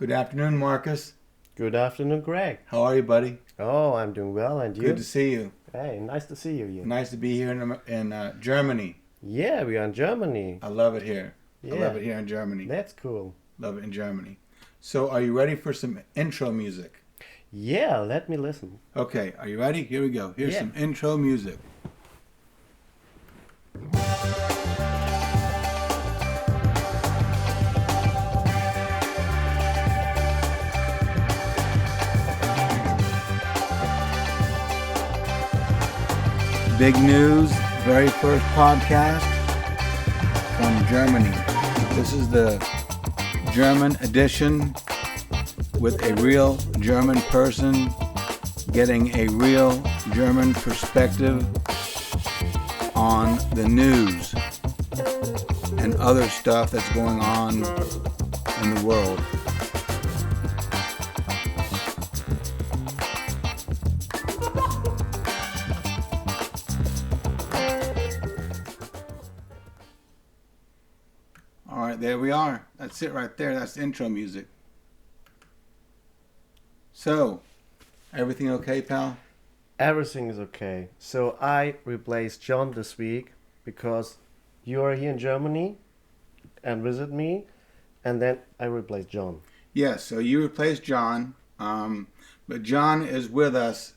Good afternoon, Marcus. Good afternoon, Greg. How are you, buddy? Oh, I'm doing well, and you? Good to see you. Hey, nice to see you. Nice to be here in Germany. Yeah, we are in Germany. I love it here. I Yeah, love it here in Germany. that's cool. Love it in Germany. So, are you ready for some intro music? Yeah, let me listen. Okay, are you ready? Here we go. Here's Yeah. some intro music. Big news, very first podcast from Germany. This is the German edition with a real German person getting a real German perspective on the news and other stuff that's going on in the world. All right, there we are. That's it right there. That's the intro music. So, everything okay, pal? Everything is okay. So I replaced John this week because you are here in Germany and visit me, and then I replaced John. Yes, so you replaced John, but John is with us,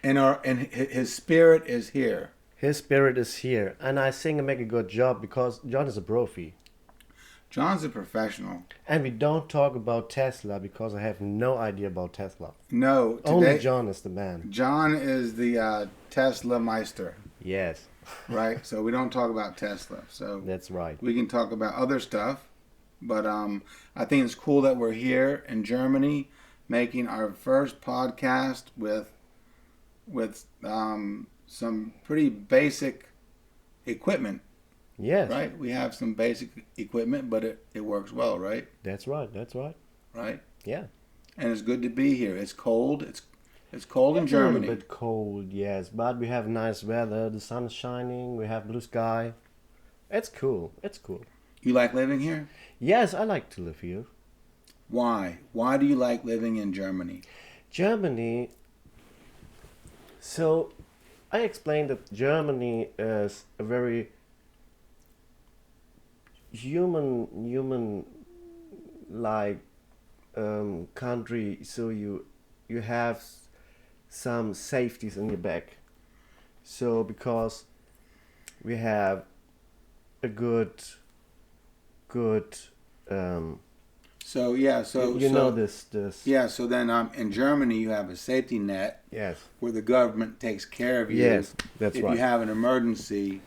and his spirit is here. His spirit is here, and I think I make a good job because John is a profi. John's a professional. And we don't talk about Tesla because I have no idea about Tesla. No, today, Only John is the man. John is the Tesla Meister, Yes, right? So we don't talk about Tesla. So that's right. we can talk about other stuff, but I think it's cool that we're here in Germany making our first podcast with some pretty basic equipment. Yes, Right? We have some basic equipment, but it works well, right? that's right. That's right. Right? Yeah. And it's good to be here. It's cold. It's cold in It's a little Germany. bit cold, yes, but we have nice weather. The sun is shining. We have blue sky. It's cool. It's cool. You like living here? Yes, I like to live here. Why? Why do you like living in Germany? Germany. So, I explained that Germany is a very human like country. So you have some safeties in your back. So because we have a good So yeah, so you so, know this Yeah, so then in Germany you have a safety net yes where the government takes care of you. yes that's If right you have an emergency,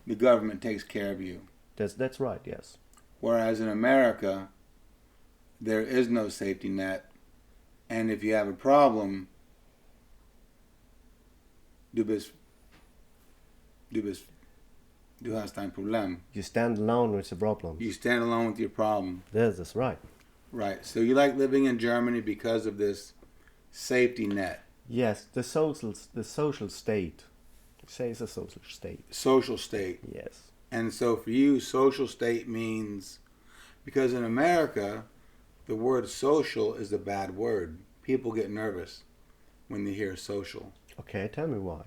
the government takes care of you. that's right yes Whereas in America, there is no safety net, and if you have a problem, du hast ein Problem. you stand alone with the problem. You stand alone with your problem. That's right. Right. So you like living in Germany because of this safety net. Yes, the social state. Say it's a social state. Social state. Yes. And so for you, social state means, because in America, the word social is a bad word. People get nervous when they hear social. Okay, tell me why.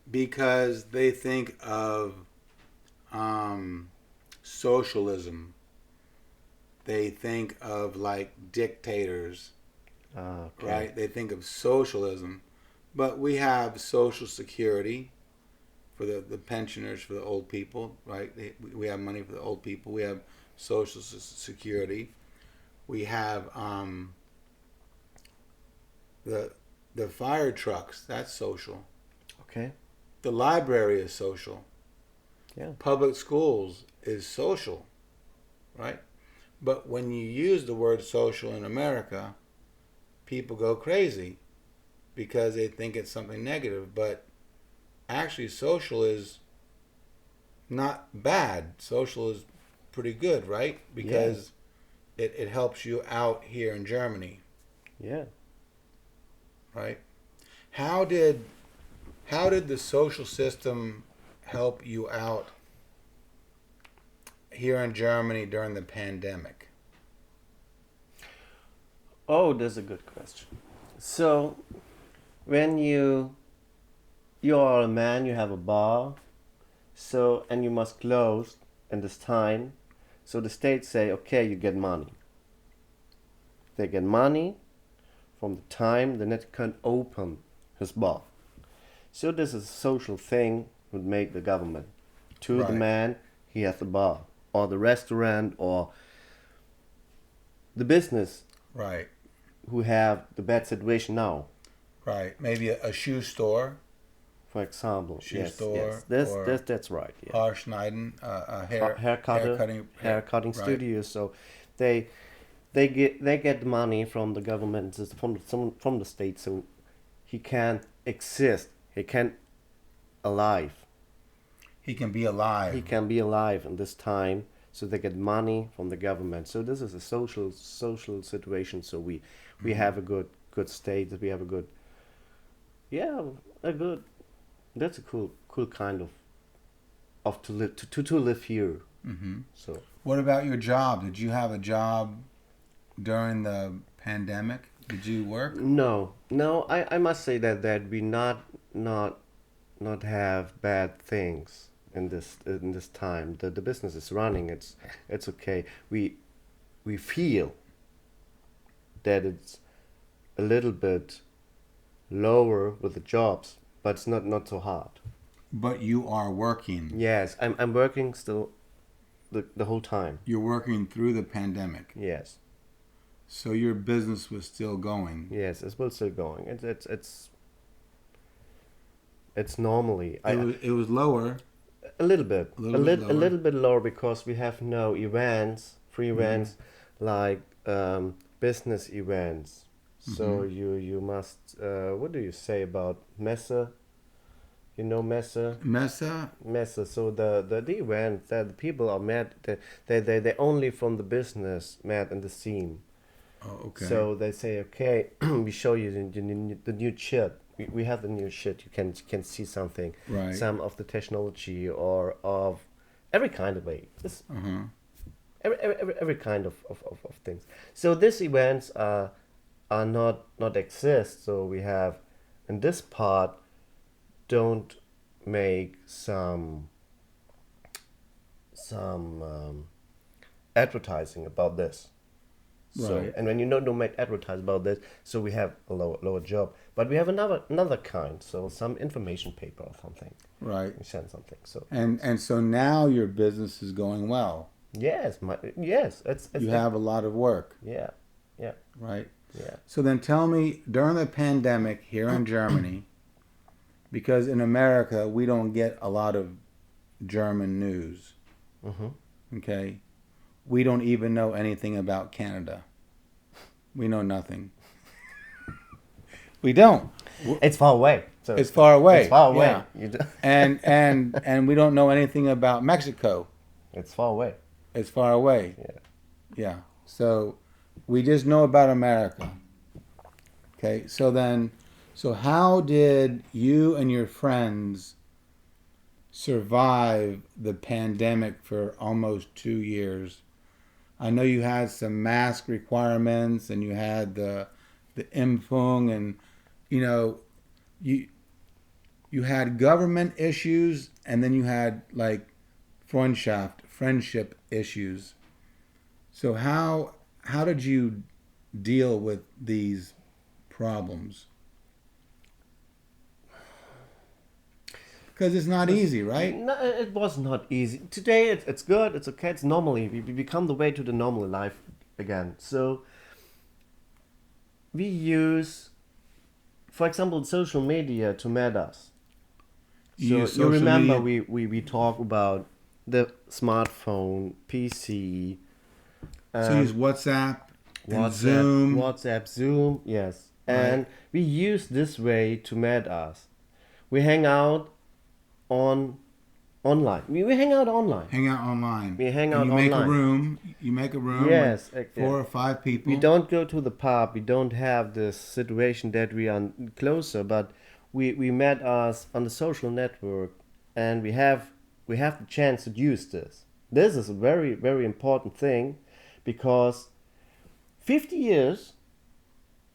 Because they think of socialism. They think of like dictators, Okay. right? They think of socialism. But we have Social Security for the pensioners, for the old people, right? We have money for the old people. We have Social Security. We have the fire trucks. That's social. Okay. The library is social. Yeah. Public schools is social, right? But when you use the word social in America, people go crazy because they think it's something negative. But actually, social is not bad. Social is pretty good, right? Because it helps you out here in Germany, Yeah. right? How did the social system help you out here in Germany during the pandemic? Oh, that's a good question. So, when you are a man, you have a bar, so and you must close in this time. So the states say, okay, you get money. They get money from the time the net can open his bar. So this is a social thing would make the government. To the Right. man, he has the bar, or the restaurant, or the business Right. who have the bad situation now. Right. Maybe a shoe store, For example, shoe yes, store, yes, or that's right. Yeah. Haarschneiden, a hair Hair cutting right. studios. So they they get money from the government, from the state, so he can exist. He can alive. He can be alive. He can be alive in this time. So they get money from the government. So this is a social situation. So we have a good state. We have a good, yeah, a good. That's a cool kind of to live to live here. Hmm. So What about your job? Did you have a job during the pandemic? Did you work? no, I must say that we not have bad things in this time. The business is running. It's okay. We feel that it's a little bit lower with the jobs, but it's not so hard. But you are working. Yes, I'm working still the whole time. You're working through the pandemic. Yes. So your business was still going. Yes, it's still going. It's normally It was lower. a little bit, A little bit lower. a little bit lower because we have no events, free Mhm. events, like business events. So Mhm. you must what do you say about Messe? You know Messe? Mesa? Messe. So the event that the people are met, they only from the business met in the scene. Oh, okay. So they say, okay, we show you the new shit. We have the new shit. You can see something, Right. some of the technology or of every kind of way. This Uh-huh. every kind of things. So these events are not exist. So we have in this part don't make some advertising about this. So Right. and when you don't make advertise about this, so we have a lower job. But we have another kind. So some information paper or something. Right. We send something. So And so now your business is going well. yes, it's You have a lot of work, yeah, right? yeah. So then tell me, during the pandemic here in Germany, because in America we don't get a lot of German news, Mm-hmm. okay? We don't even know anything about Canada. We know nothing. We don't. It's far away. So It's far away. It's far away. Yeah. And we don't know anything about Mexico. It's far away. It's far away. Yeah. Yeah. So we just know about America. Okay. So how did you and your friends survive the pandemic for almost 2 years? I know you had some mask requirements and you had the Impfung, and you had government issues, and then you had like friendship issues. So how did you deal with these problems? Because it's not easy, right? No, it was not easy. Today it's good. It's okay. It's normally we become the way to the normal life again. So we use, for example, social media to meet us. You So use you social remember media- we talk about the smartphone, PC, So you use WhatsApp and WhatsApp, Zoom, yes. Right. And we use this way to meet us. We hang out online. We hang out online. Hang out online. We hang And out you make online. a room. You make a room. Yes, with yeah. 4 or 5 people. We don't go to the pub. We don't have this situation that we are closer, but we met us on the social network, and we have the chance to use this. This is a very very important thing, because 50 years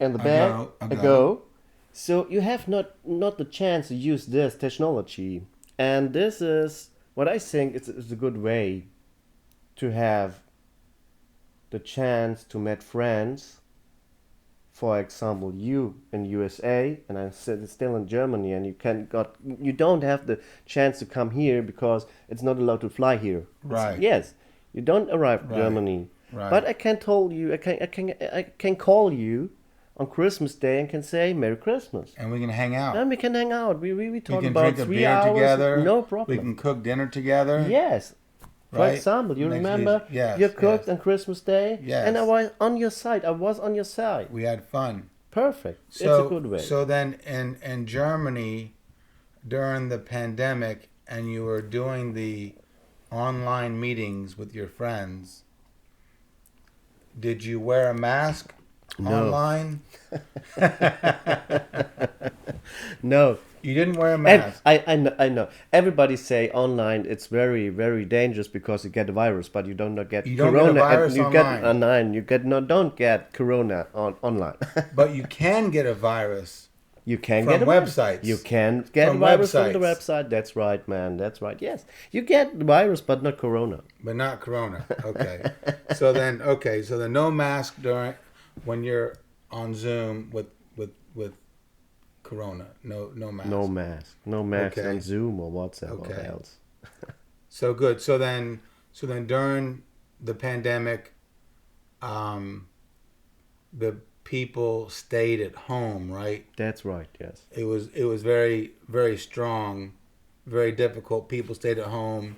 in the back ago. So you have not the chance to use this technology, and this is what I think is a good way to have the chance to meet friends. For example, you in USA and I'm still in Germany, and you don't have the chance to come here because it's not allowed to fly here. Right. Yes, you don't arrive in Germany. Right. But I can call you on Christmas Day and can say Merry Christmas. And we can hang out. And we can hang out. We talk can about drink a 3 beer hours. together. No problem. We can cook dinner together. Yes. For Right? example, you Next remember week. Yes, you cooked yes. on Christmas Day? Yes. And I was on your side. We had fun. Perfect. So, it's a good way. So then in Germany, during the pandemic, and you were doing the online meetings with your friends, did you wear a mask online? No. You didn't wear a mask. And I know. Everybody say online it's very, very dangerous because you get a virus, but you don't get You don't corona. get a virus you online. Get online. You don't get corona online. But you can get a virus. You can from get a websites. You can get From a virus websites. from the website. That's right, man. That's right. Yes, you get the virus, but not corona. But not corona. Okay. So then no mask when you're on Zoom with corona. No mask. No mask Okay. on Zoom or WhatsApp Okay. or else. So good. So then during the pandemic, the people stayed at home, right? That's right. Yes. It was very, very strong, very difficult. People stayed at home,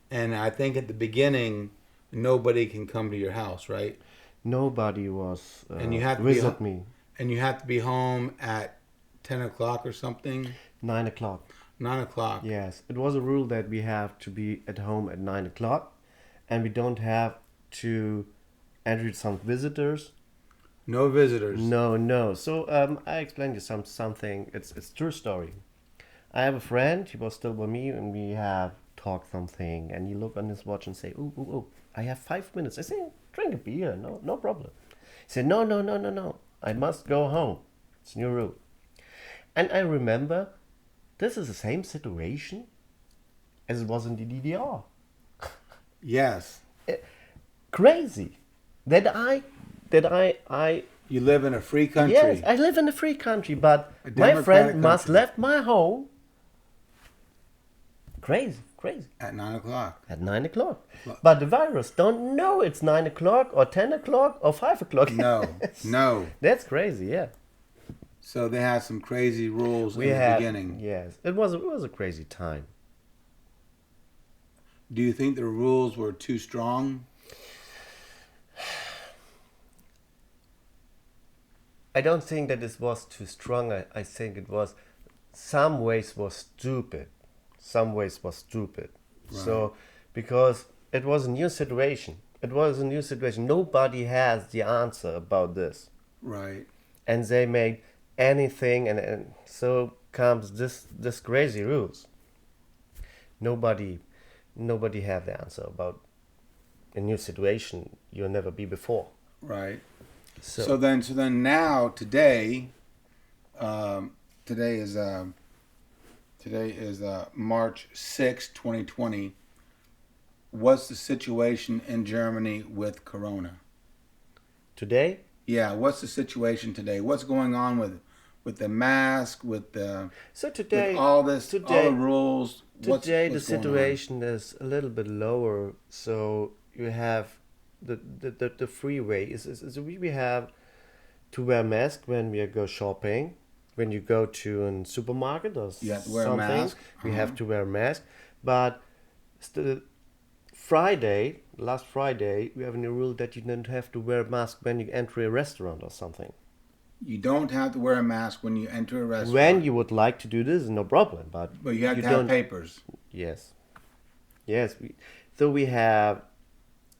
and I think at the beginning, nobody can come to your house, right? Nobody was And you have to visit me. And you have to be home at 10 o'clock or something. 9 o'clock. 9 o'clock. Yes, it was a rule that we have to be at home at 9 o'clock, and we don't have to enter some visitors. No visitors. No. So I explained you something. It's true story. I have a friend. He was still with me, and we have talked something. And he looked on his watch and say, "Oh, I have 5 minutes." I say, "Drink a beer, no problem." He said, "No. I must go home. It's new rule." And I remember, this is the same situation as it was in the DDR. Yes. Crazy that I You live in a free country. Yes, I live in a free country, but A my democratic friend must country. left my home. Crazy. At 9 o'clock. At 9 o'clock. But the virus don't know it's 9 o'clock or 10 o'clock or 5 o'clock. No. That's crazy, yeah. So they had some crazy rules in the beginning. Yes, it was a crazy time. Do you think the rules were too strong? I don't think that it was too strong. I think it was, some ways was stupid. Right. So, because it was a new situation. Nobody has the answer about this. Right. And they made anything, and so comes this crazy rules. Nobody have the answer about a new situation you'll never be before. Right. So then now today is March 6th, 2020. What's the situation in Germany with corona? today, Yeah, what's the situation today? What's going on with the mask, with the today with all this, all the rules? What's the going on? situation is a little bit lower. So you have the freeway is we have to wear mask when we go shopping. When you go to a supermarket or You have to wear a something, mask. we have to wear a mask. But last Friday, we have a new rule that you don't have to wear a mask when you enter a restaurant or something. You don't have to wear a mask when you enter a restaurant. When you would like to do this, no problem. But you have to have papers. Yes. So we have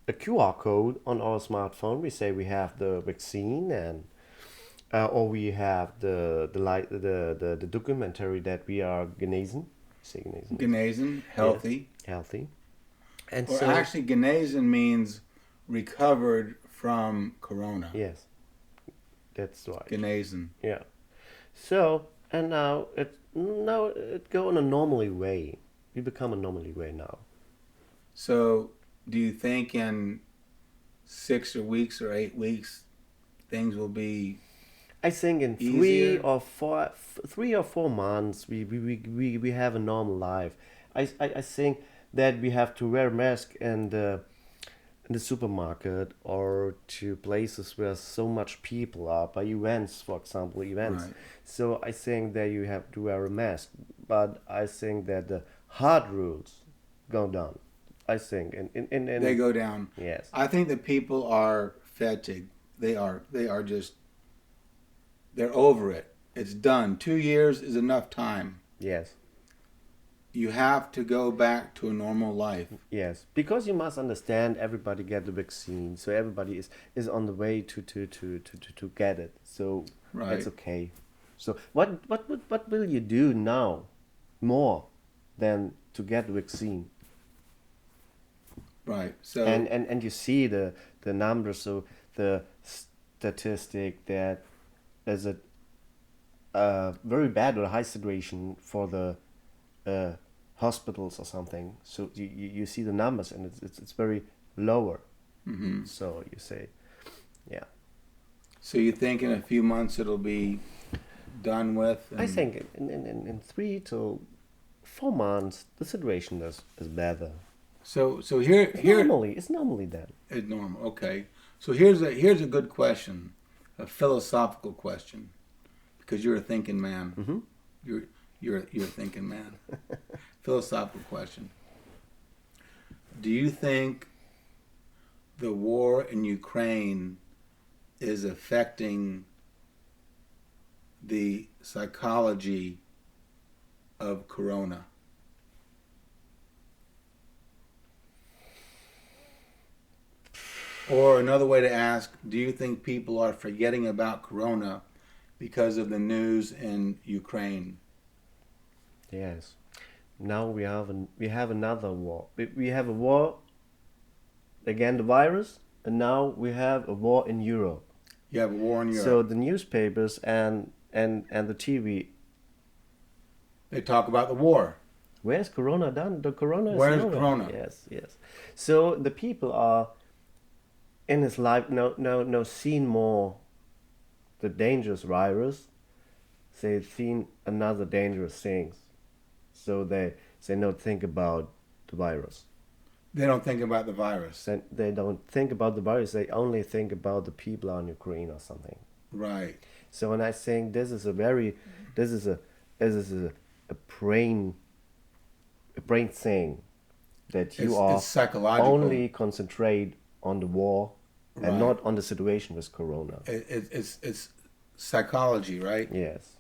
a QR code on our smartphone. We say we have the vaccine, and or we have the documentary that we are genesen. Say genesen. Genesen, healthy. Yes, healthy. And Or so actually, genesen means recovered from corona. yes. That's right. Genesen. Yeah. So, and now it go in a normally way. We become a normally way now. So, do you think in 6 or weeks or 8 weeks things will be I think in easier? 3 or 4 months we have a normal life. I think that we have to wear a mask in the supermarket or to places where so much people are, by events, for example, events. Right. So I think that you have to wear a mask, but I think that the hard rules go down. I think in They go down. yes, I think that people are fatigued. They are just they're over it. It's done. 2 years is enough time. yes, You have to go back to a normal life. yes, because you must understand everybody get the vaccine, so everybody is on the way to get it. So Right. it's okay. So what will you do now more than to get the vaccine? Right. So And you see the numbers, so the statistic that there's a very bad or high situation for the hospitals or something. So you see the numbers, and it's very lower. mhm. So you say, yeah. So you think in a few months it'll be done with? I think in 3 to 4 months the situation is better. So here It's normally then. is normal. Okay. So here's a good question, a philosophical question, because you're a thinking man. Mm-hmm. You're a thinking man. Philosophical question. Do you think the war in Ukraine is affecting the psychology of Corona? Or another way to ask, do you think people are forgetting about Corona because of the news in Ukraine? Yes. Now we have another war. We have a war against the virus, and now we have a war in Europe. You have a war in Europe. So the newspapers and the TV. They talk about the war. Where's Corona done? The Corona is Where's nowhere. Corona? Yes, yes. So the people are in his life no seen more the dangerous virus. They've seen another dangerous things. So they don't think about the virus. They don't think about the virus. They don't think about the virus. They only think about the people on Ukraine or something. Right. So, and I think this is a brain thing that you It's psychological. only concentrate on the war Right. and not on the situation with Corona. It's psychology, right? Yes.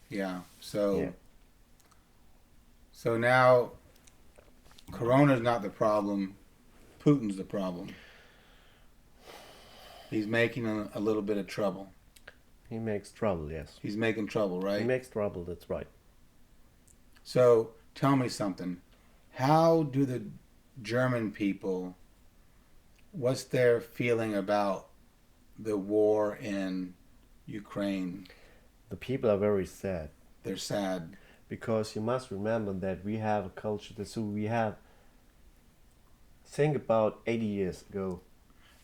Yeah. So Yeah. so now Corona's not the problem. Putin's the problem. He's making a little bit of trouble. He makes trouble. Yes. He's making trouble, right? He makes trouble. That's right. So tell me something. How do the German people, what's their feeling about the war in Ukraine? The people are very sad They're sad. because you must remember that we have a culture that so we have. Think about 80 years ago.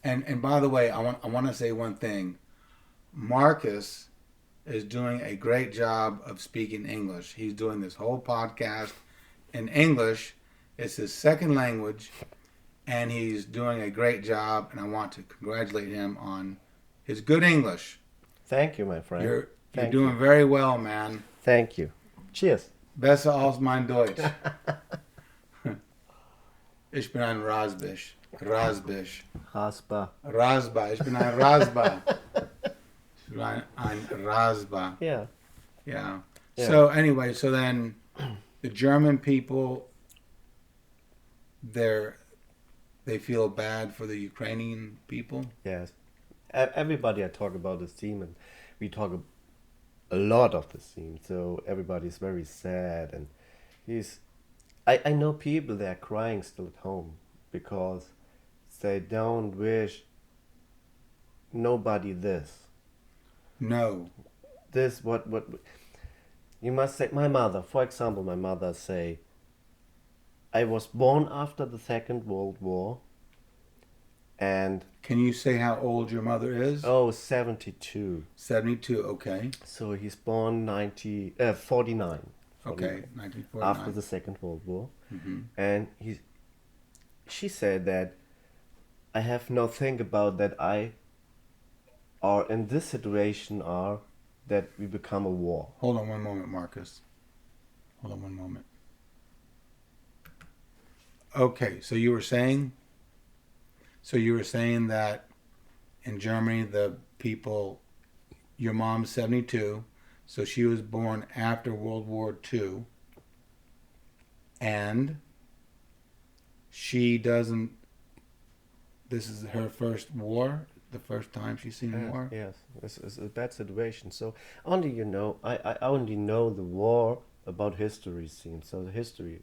And by the way, I want to say one thing. Marcus is doing a great job of speaking English. He's doing this whole podcast in English. It's his second language, and he's doing a great job, and I want to congratulate him on his good English. Thank you, my friend. You're Thank doing you. very well, man. Thank you. Cheers. Besser als mein Deutsch. Ich bin ein Rasbisch. Rasbisch. Raspa. Rasba. Ich bin ein Rasba. Ich bin ein Rasba. Yeah. Yeah. Yeah. So anyway, so then the German people, they feel bad for the Ukrainian people. Yes. Everybody I talk about this team, and we talk a lot of this team. So everybody's very sad, and I know people that are crying still at home because they don't wish nobody this. No. This what you must say. My mother, for example, my mother say, I was born after the Second World War, and Can you say how old your mother is? 72. 72, okay. So he's born 49. Okay, 49, 1949. after the Second World War. Mm-hmm. And she said that I have no think about that I are in this situation are that we become a war. Hold on one moment, Marcus. Hold on one moment. Okay, so you were saying that in Germany the people, your mom's 72, so she was born after World War II, and she doesn't, this is her first war, the first time she's seen war? Yes, it's a bad situation. So only I only know the war about history scene. So the history.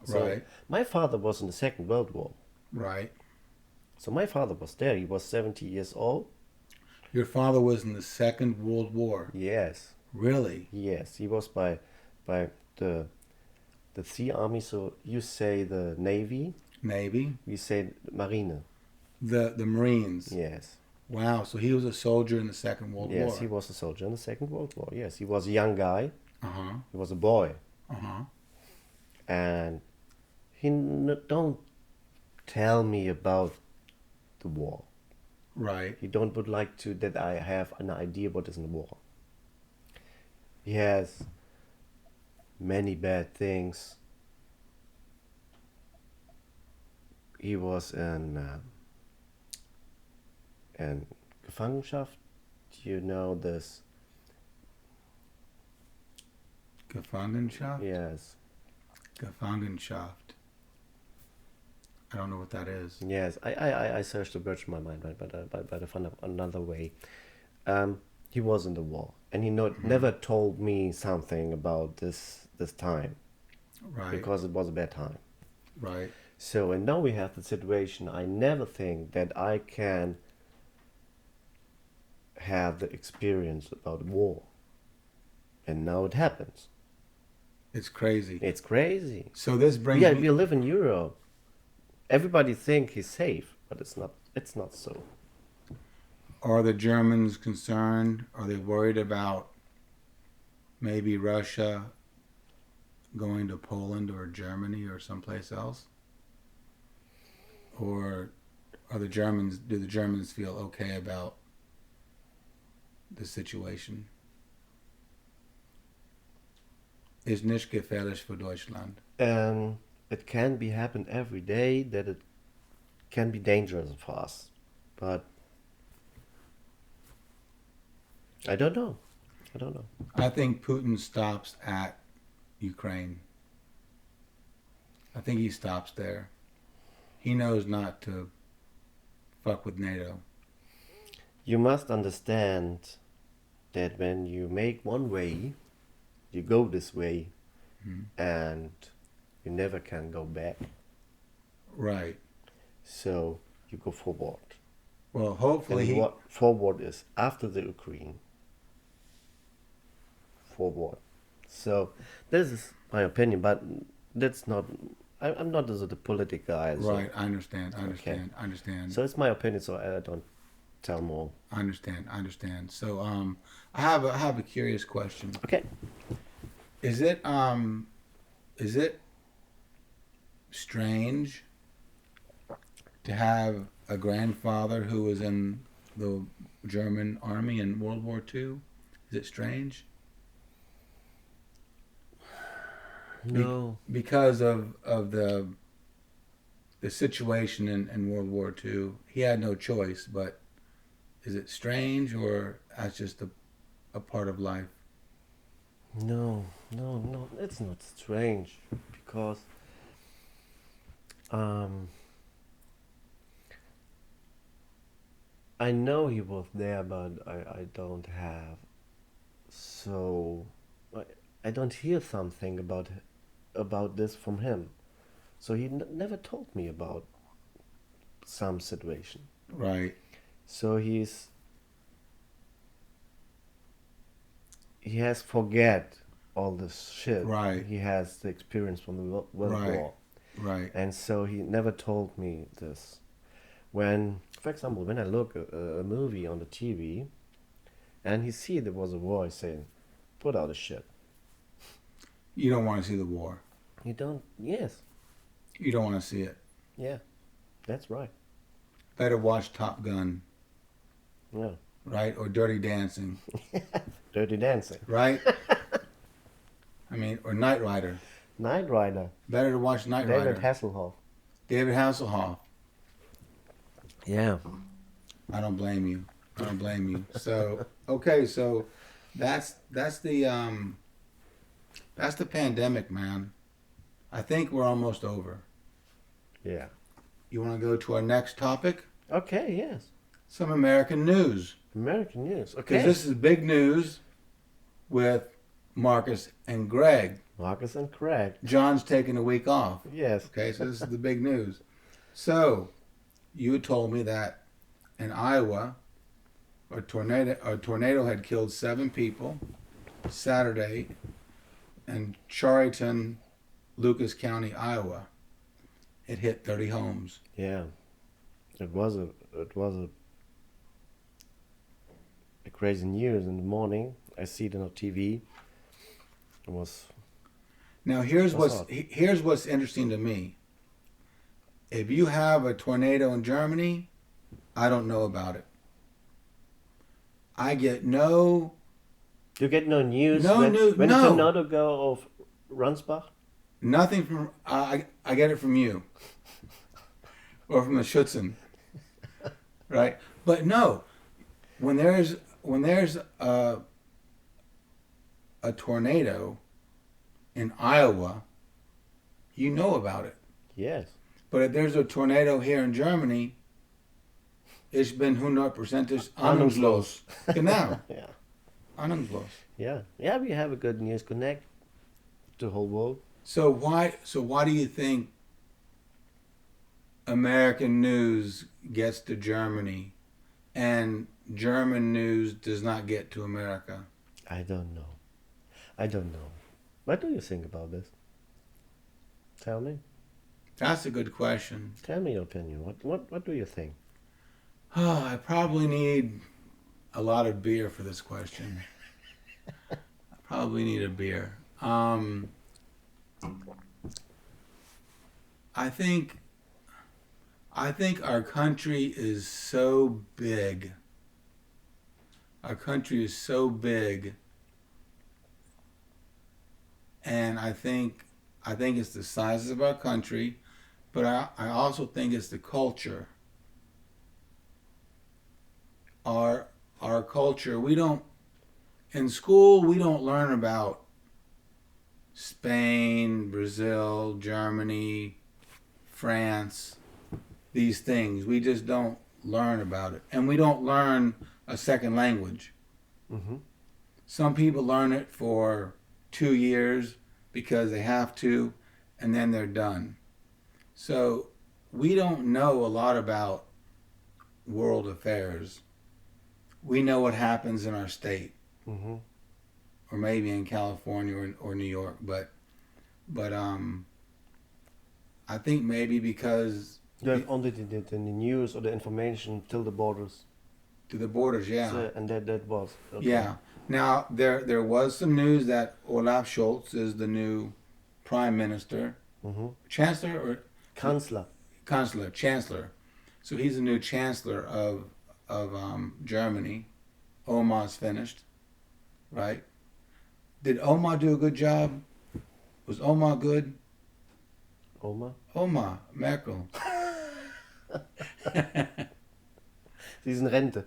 So Right. my father was in the Second World War. Right. So my father was there. He was 70 years old. Your father was in the Second World War? Yes. Really? Yes, he was by the Sea Army. So you say the Navy. Navy? We say Marine. The Marines? Yes. Wow, so he was a soldier in the Second World War? Yes, he was a soldier in the Second World War. Yes, he was a young guy. Uh-huh. He was a boy. Uh-huh. And he don't tell me about the war. Right. He don't would like to that I have an idea what is in the war. He has many bad things. He was in Gefangenschaft. You know this? Gefangenschaft? Yes. Gefangenschaft. I don't know what that is. Yes, I searched the word in my mind, but I found another way. He was in the war, and he never told me something about this time, Right. because it was a bad time. Right. So, and now we have the situation. I never think that I can have the experience about war, and now it happens. It's crazy. It's crazy. So this brings Yeah, me... we live in Europe. Everybody think he's safe, but it's not. It's not so. Are the Germans concerned? Are they worried about maybe Russia going to Poland or Germany or someplace else? Or do the Germans feel okay about the situation? Ist nicht gefährlich für Deutschland. It can be happen every day that it can be dangerous for us, but I don't know. I think Putin stops at Ukraine. I think he stops there. He knows not to fuck with NATO. You must understand that when you make one way, you go this way, and you never can go back. Right. So you go forward. Well, hopefully And what forward is after the Ukraine. Forward. So this is my opinion, but that's not. I'm not as a political guy. So, Right, I understand. I understand. So it's my opinion. So I don't tell more. I understand. So, I have a curious question. Okay. Is it strange to have a grandfather who was in the German army in World War II? Is it strange? No. Because of the situation in World War II, he had no choice. But is it strange, or that's just a part of life? No. It's not strange because I know he was there, but I don't have. So I don't hear something about this from him. So he never told me about some situation. Right. So he's he has forget all this shit. Right. He has the experience from the World Right. War. Right. And so he never told me this. When, for example, when I look at a movie on the TV and he see there was a voice saying, put out the shit. You don't want to see the war. You don't, yes. You don't want to see it. Yeah, that's right. Better watch Top Gun. Yeah. Right? Or Dirty Dancing. Dirty Dancing. Right? I mean, or Knight Rider. Knight Rider. Better to watch Knight Rider. David Hasselhoff. David Hasselhoff. Yeah. I don't blame you. I don't blame you. So okay, so that's the pandemic, man. I think we're almost over. Yeah. You want to go to our next topic? Okay, yes. Some American news. American news. Okay. Because this is big news with Marcus and Greg. Marcus and Craig. John's taking a week off. Yes. Okay, so this is the big news. So, you told me that in Iowa, a tornado had killed 7 people Saturday in Chariton, Lucas County, Iowa. It hit 30 homes. Yeah. It was a crazy news in the morning. I see it on TV. It was. Now here's what's interesting to me. If you have a tornado in Germany, I don't know about it. I get no. You get no news. No news. When No. the tornado go of Ransbach. Nothing from. I get it from you. Or from the Schutzen. Right? But no. When there's a tornado in Iowa, you know about it. Yes. But if there's a tornado here in Germany, ich bin 100% ahnungslos. Genau. Yeah. Ahnungslos. Yeah. Yeah. We have a good news connect. The whole world. So why do you think American news gets to Germany and German news does not get to America? I don't know. What do you think about this? Tell me. That's a good question. Tell me your opinion. What do you think? Oh, I probably need a lot of beer for this question. I probably need a beer. I think our country is so big. Our country is so big, and I think it's the size of our country, but I also think it's the culture. Our culture. In school we don't learn about Spain, Brazil, Germany, France, these things. We just don't learn about it. And we don't learn a second language. Mm-hmm. Some people learn it for 2 years because they have to, and then they're done. So we don't know a lot about world affairs. We know what happens in our state. Mm-hmm. Or maybe in California or New York, but I think maybe because You have only the news or the information till the borders. to the borders, yeah, So, and that was. Okay. yeah. Now there was some news that Olaf Schultz is the new prime minister, Mm-hmm. chancellor or Chancellor. So he's the new chancellor of Germany. Oma's finished, right? Did Oma do a good job? Was Oma good? Oma Merkel. Sie ist in Rente.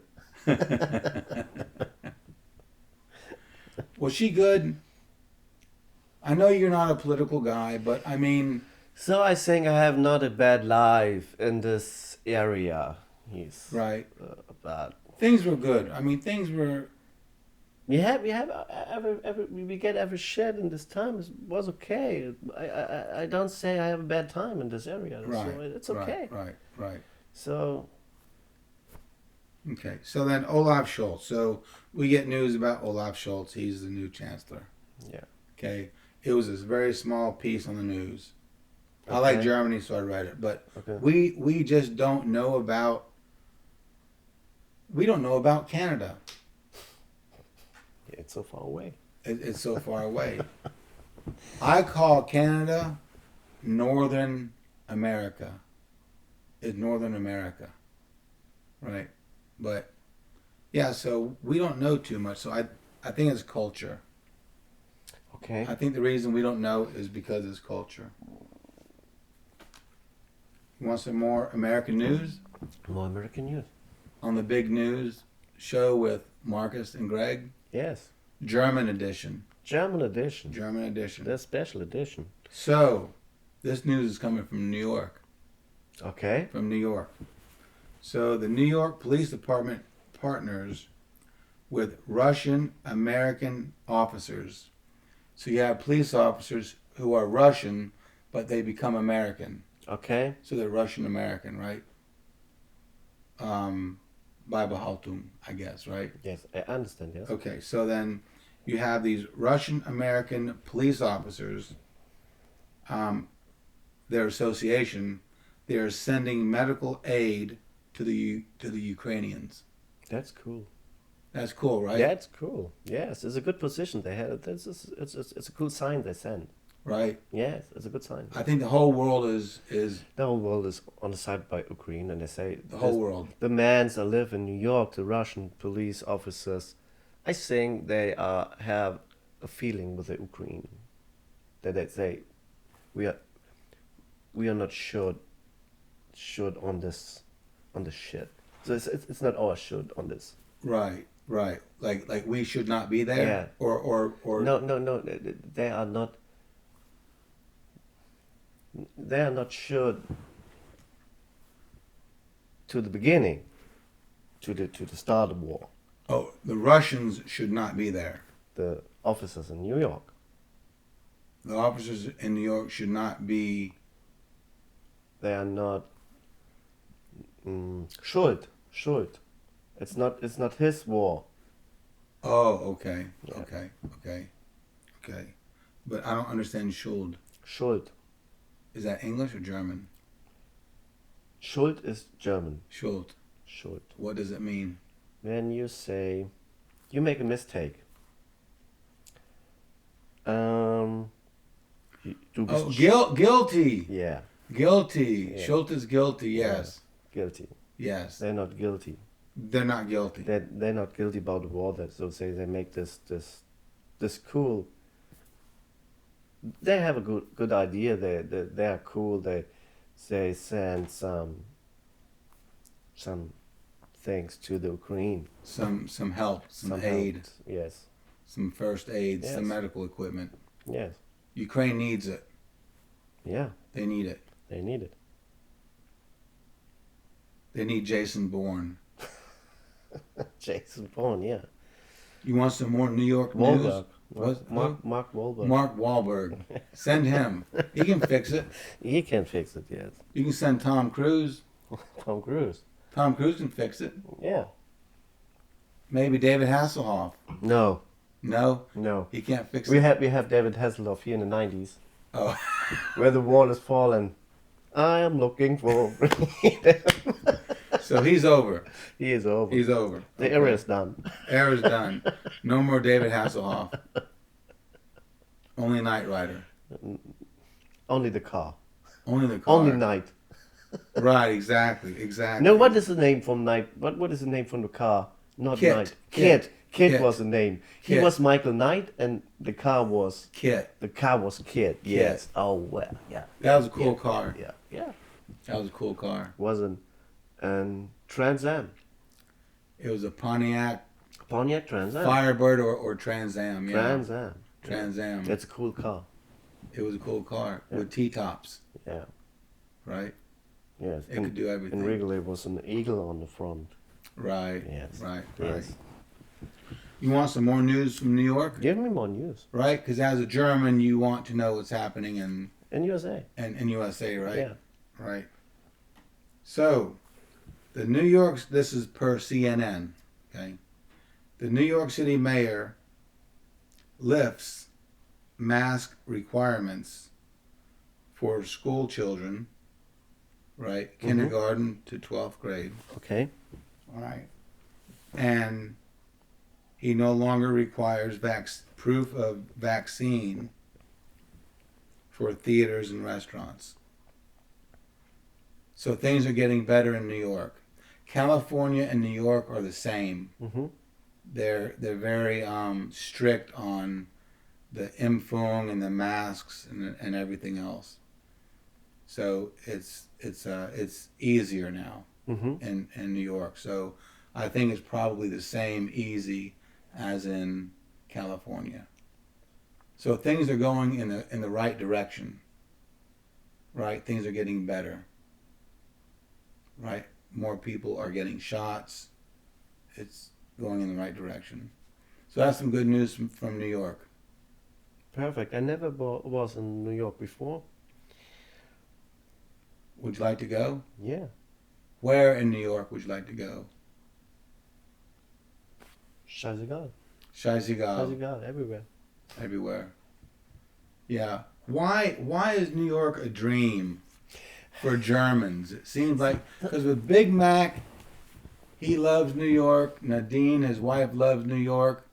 Was she good? I know you're not a political guy, but I mean... So I think I have not a bad life in this area. He's Right. Bad. Things were good. I mean, things were... We get every shit in this time. It was okay. I don't say I have a bad time in this area. Right. So it's okay. Right. So Okay, so then Olaf Schultz. So we get news about Olaf Schultz. He's the new chancellor. Yeah. Okay, it was this very small piece on the news. I like Germany, so I read it. But we just don't know about. We don't know about Canada. It's so far away. It's so far away. I call Canada Northern America. It's Northern America, right? But yeah, so we don't know too much. So I think it's culture. Okay. I think the reason we don't know is because it's culture. You want some more American news? More American news. On the big news show with Marcus and Greg? Yes. German edition. German edition. German edition. The special edition. So, this news is coming from New York. Okay. From New York. So, the New York Police Department partners with Russian American officers. So, you have police officers who are Russian, but they become American. Okay. So, they're Russian American, right? By Behaltung, I guess, right? Yes, I understand, yes. Okay, so then you have these Russian American police officers, their association, they're sending medical aid to the Ukrainians. That's cool. That's cool, right? That's cool. Yes, it's a good position they had. It's a cool sign they send. Right. Yes, it's a good sign. I think the whole world is the whole world is on the side by Ukraine, and they say the whole world. The men that live in New York, the Russian police officers, I think they have a feeling with the Ukraine that they say we are not sure on this shit. So it's not our shit on this. Right. Like we should not be there. Yeah. Or no. They are not. They are not sure to the beginning, to the start of war. Oh, the Russians should not be there. The officers in New York. The officers in New York should not be. They are not. Schuld. It's not his war. Oh, okay, Yeah. okay. But I don't understand Schuld. Schuld. Is that English or German? Schuld is German. Schuld. What does it mean? When you say, you make a mistake. Guilty. Yeah. Guilty. Yeah. Schuld is guilty. Yes. Yeah. Guilty. Yes. They're not guilty. They're not guilty. They're not guilty about the war. That so say they make this cool. They have a good idea. They are cool. They send some things to the Ukraine. Some help. Some aid. Help. Yes. Some first aid. Yes. Some medical equipment. Yes. Ukraine needs it. Yeah. They need it. They need it. They need Jason Bourne. Jason Bourne. Yeah. You want some more New York Wahlberg. news? Mark Wahlberg. Mark Wahlberg. Send him. He can fix it. He can fix it. Yes. You can send Tom Cruise. Tom Cruise. Tom Cruise can fix it. Yeah. Maybe David Hasselhoff. No. No? He can't fix We it. have David Hasselhoff here in the 90s. Oh. Where the wall is fallen. I am looking for So he's over. He is over. He's over. The era is done. Era's done. No more David Hasselhoff. Only Knight Rider. Only the car. Only the car. Only Night. Right, exactly. No, what is the name from Night? What is the name from the car? Not Kit. Night. Kit. Kit was the name. He Kit. was Michael Knight, and the car was Kit. Kit. Yes. Oh well, yeah. That was a cool car. Yeah. That was a cool car. Was an Trans Am. It was a Pontiac Trans Am. Firebird or Trans Am. Yeah. Trans Am. Trans Am. It's a cool car. It was a cool car Yeah. with T-tops, Yeah. right? Yes. It could do everything. In Wrigley was an eagle on the front. Right. Yes. Right. Yes. You want some more news from New York? Give me more news. Right? Because as a German, you want to know what's happening in In USA. USA, right? Yeah. Right. So, This is per CNN, okay? The New York City mayor lifts mask requirements for school children, right? Kindergarten to 12th grade. Okay. All right. And he no longer requires proof of vaccine for theaters and restaurants. So things are getting better in New York. California and New York are the same. They're very strict on the impfung and the masks and everything else. So it's easier now in New York. So I think it's probably the same easy as in California. So things are going in the right direction. Right? Things are getting better. Right? More people are getting shots. It's going in the right direction. So that's some good news from New York. Perfect. I never was in New York before. Would you like to go? Yeah. Where in New York would you like to go? Scheißegal. Scheißegal. Everywhere. Everywhere. Yeah. Why is New York a dream for Germans? It seems like, because with Big Mac, he loves New York. Nadine, his wife, loves New York.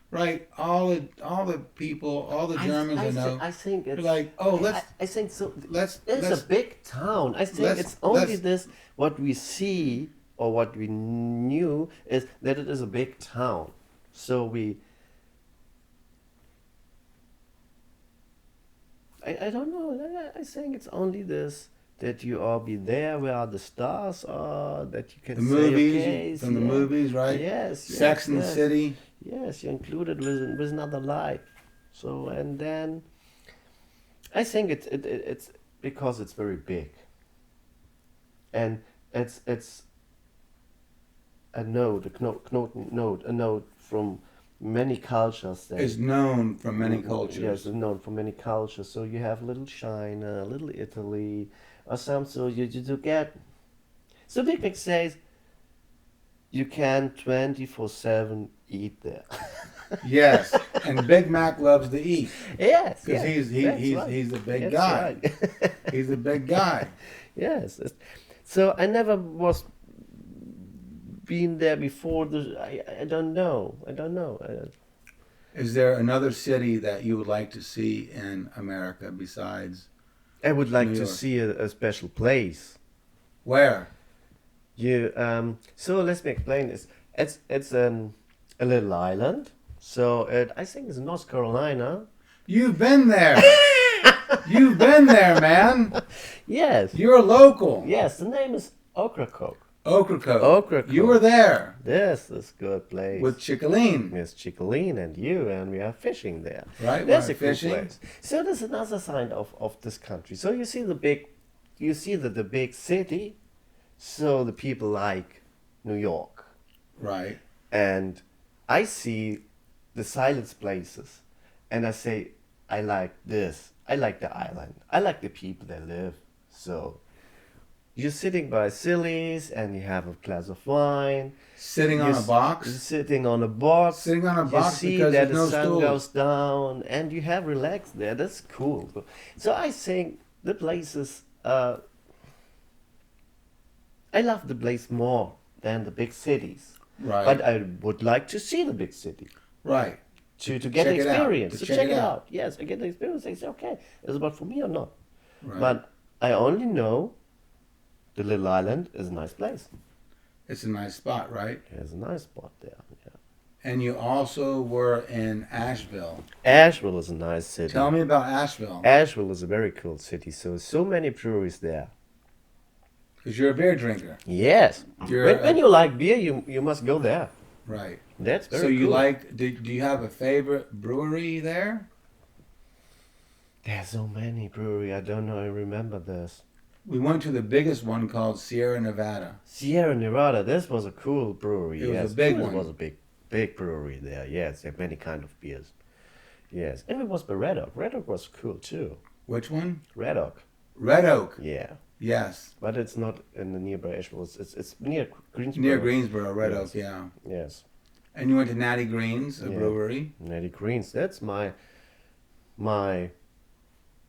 Right? All the people, all the Germans I know. I think it's like, oh, let's. I think so. It's a big town. I think it's only this. What we see or what we knew is that it is a big town. So I don't know. I think it's only this that you all be there where the stars are, that you can the say, movies okay, from the movies, right? Yes. Sex and the City. Yes, you included with another life. So and then I think it's because it's very big. And it's a node from many cultures. It's known from many cultures. Yes, it's known from many cultures. So you have little China, little Italy, or some. So you get. So Big Mac says you can 24/7 eat there. Yes, and Big Mac loves to eat. Yes, because he's a big guy. Right. He's a big guy. Yes. So I never was been there before. I don't know. Is there another city that you would like to see in America besides? I would like New to York? see a special place. Where? So let me explain this. It's a little island. So I think it's North Carolina. You've been there. You've been there, man. Yes. You're a local. Yes, the name is Ocracoke. Ocracoke. You were there. This is a good place. With Chicoline. Yes, Chicoline and you, and we are fishing there. Right, That's we're a cool fishing. place. So there's another side of this country. So you see the big city. So the people like New York. Right. And I see the silent places, and I say, I like this. I like the island. I like the people that live. So you're sitting by Silly's and you have a glass of wine. Sitting on a box. Sitting on a box. Sitting on a box you see because that there's no the sun stools. goes down and you have relaxed there. That's cool. So I think the places. I love the place more than the big cities. Right. But I would like to see the big city. Right. To get Check the it out. experience. To To check it out. Yes, I get the experience. I say, okay, is it about for me or not? Right. But I only know the little island is a nice place. It's a nice spot, right? There's a nice spot there. Yeah. And you also were in Asheville. Asheville is a nice city. Tell me about Asheville. Asheville is a very cool city. So many breweries there. Because you're a beer drinker. Yes. You're When you like beer, you must go there. Right. That's very So you cool. do you have a favorite brewery there? There's so many breweries. I don't know. I remember this. We went to the biggest one called Sierra Nevada. Sierra Nevada. This was a cool brewery. It was yes. a big It one. was a big brewery there. Yes, they have many kind of beers. Yes, and it was by Red Oak. Red Oak was cool too. Which one? Red Oak. Red Oak. Yeah. Yes. But it's not in the nearby Asheville. It's near Greensboro. Near Greensboro, Red Yes. Oak, yeah. Yes. And you went to Natty Green's, a Yeah. brewery. Natty Greens. That's my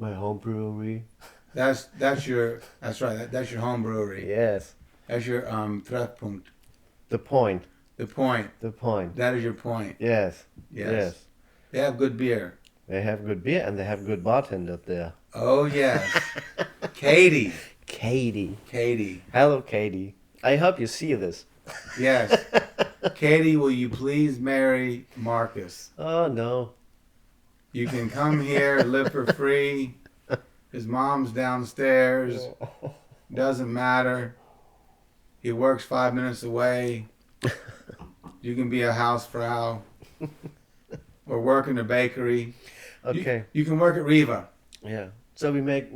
home brewery. That's right. That's your home brewery. Yes. That's your Treffpunkt. The point. The point. The point. That is your point. Yes. Yes. Yes. They have good beer. They have good beer and they have good bartenders there. Oh yes. Katie. Katie. Hello, Katie. I hope you see this. Yes. Katie, will you please marry Marcus? Oh, no. You can come here, live for free. His mom's downstairs. Doesn't matter. He works 5 minutes away. You can be a housefrau. Or work in a bakery. Okay. You can work at Riva. Yeah. So we make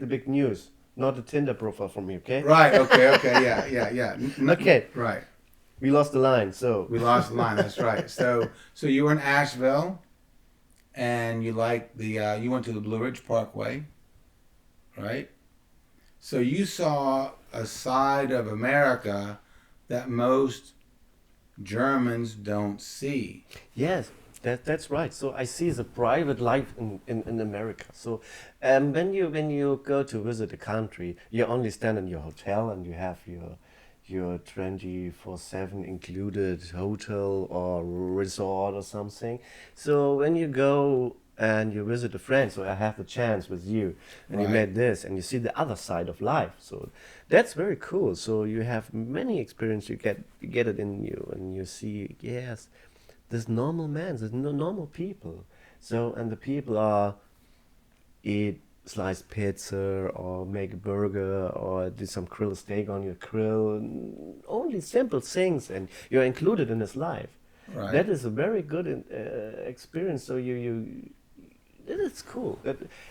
the big news, not a Tinder profile for me, okay? Right, okay, yeah. Okay. Right. We lost the line, so. We lost the line, that's right. So you were in Asheville, and you liked you went to the Blue Ridge Parkway, right? So you saw a side of America that most Germans don't see. Yes, that's right. So I see the private life in America. So when you go to visit a country, you only stand in your hotel and you have your 24/7 included hotel or resort or something. So when you go and you visit a friend, so I have the chance with you, and you Right. made this, and you see the other side of life. So that's very cool. So you have many experience. You get it in you, and you see, yes, there's normal men, there's normal people. So and the people are eat sliced pizza or make a burger or do some grill steak on your grill. Only simple things, and you're included in his life. Right. That is a very good experience. So it's cool.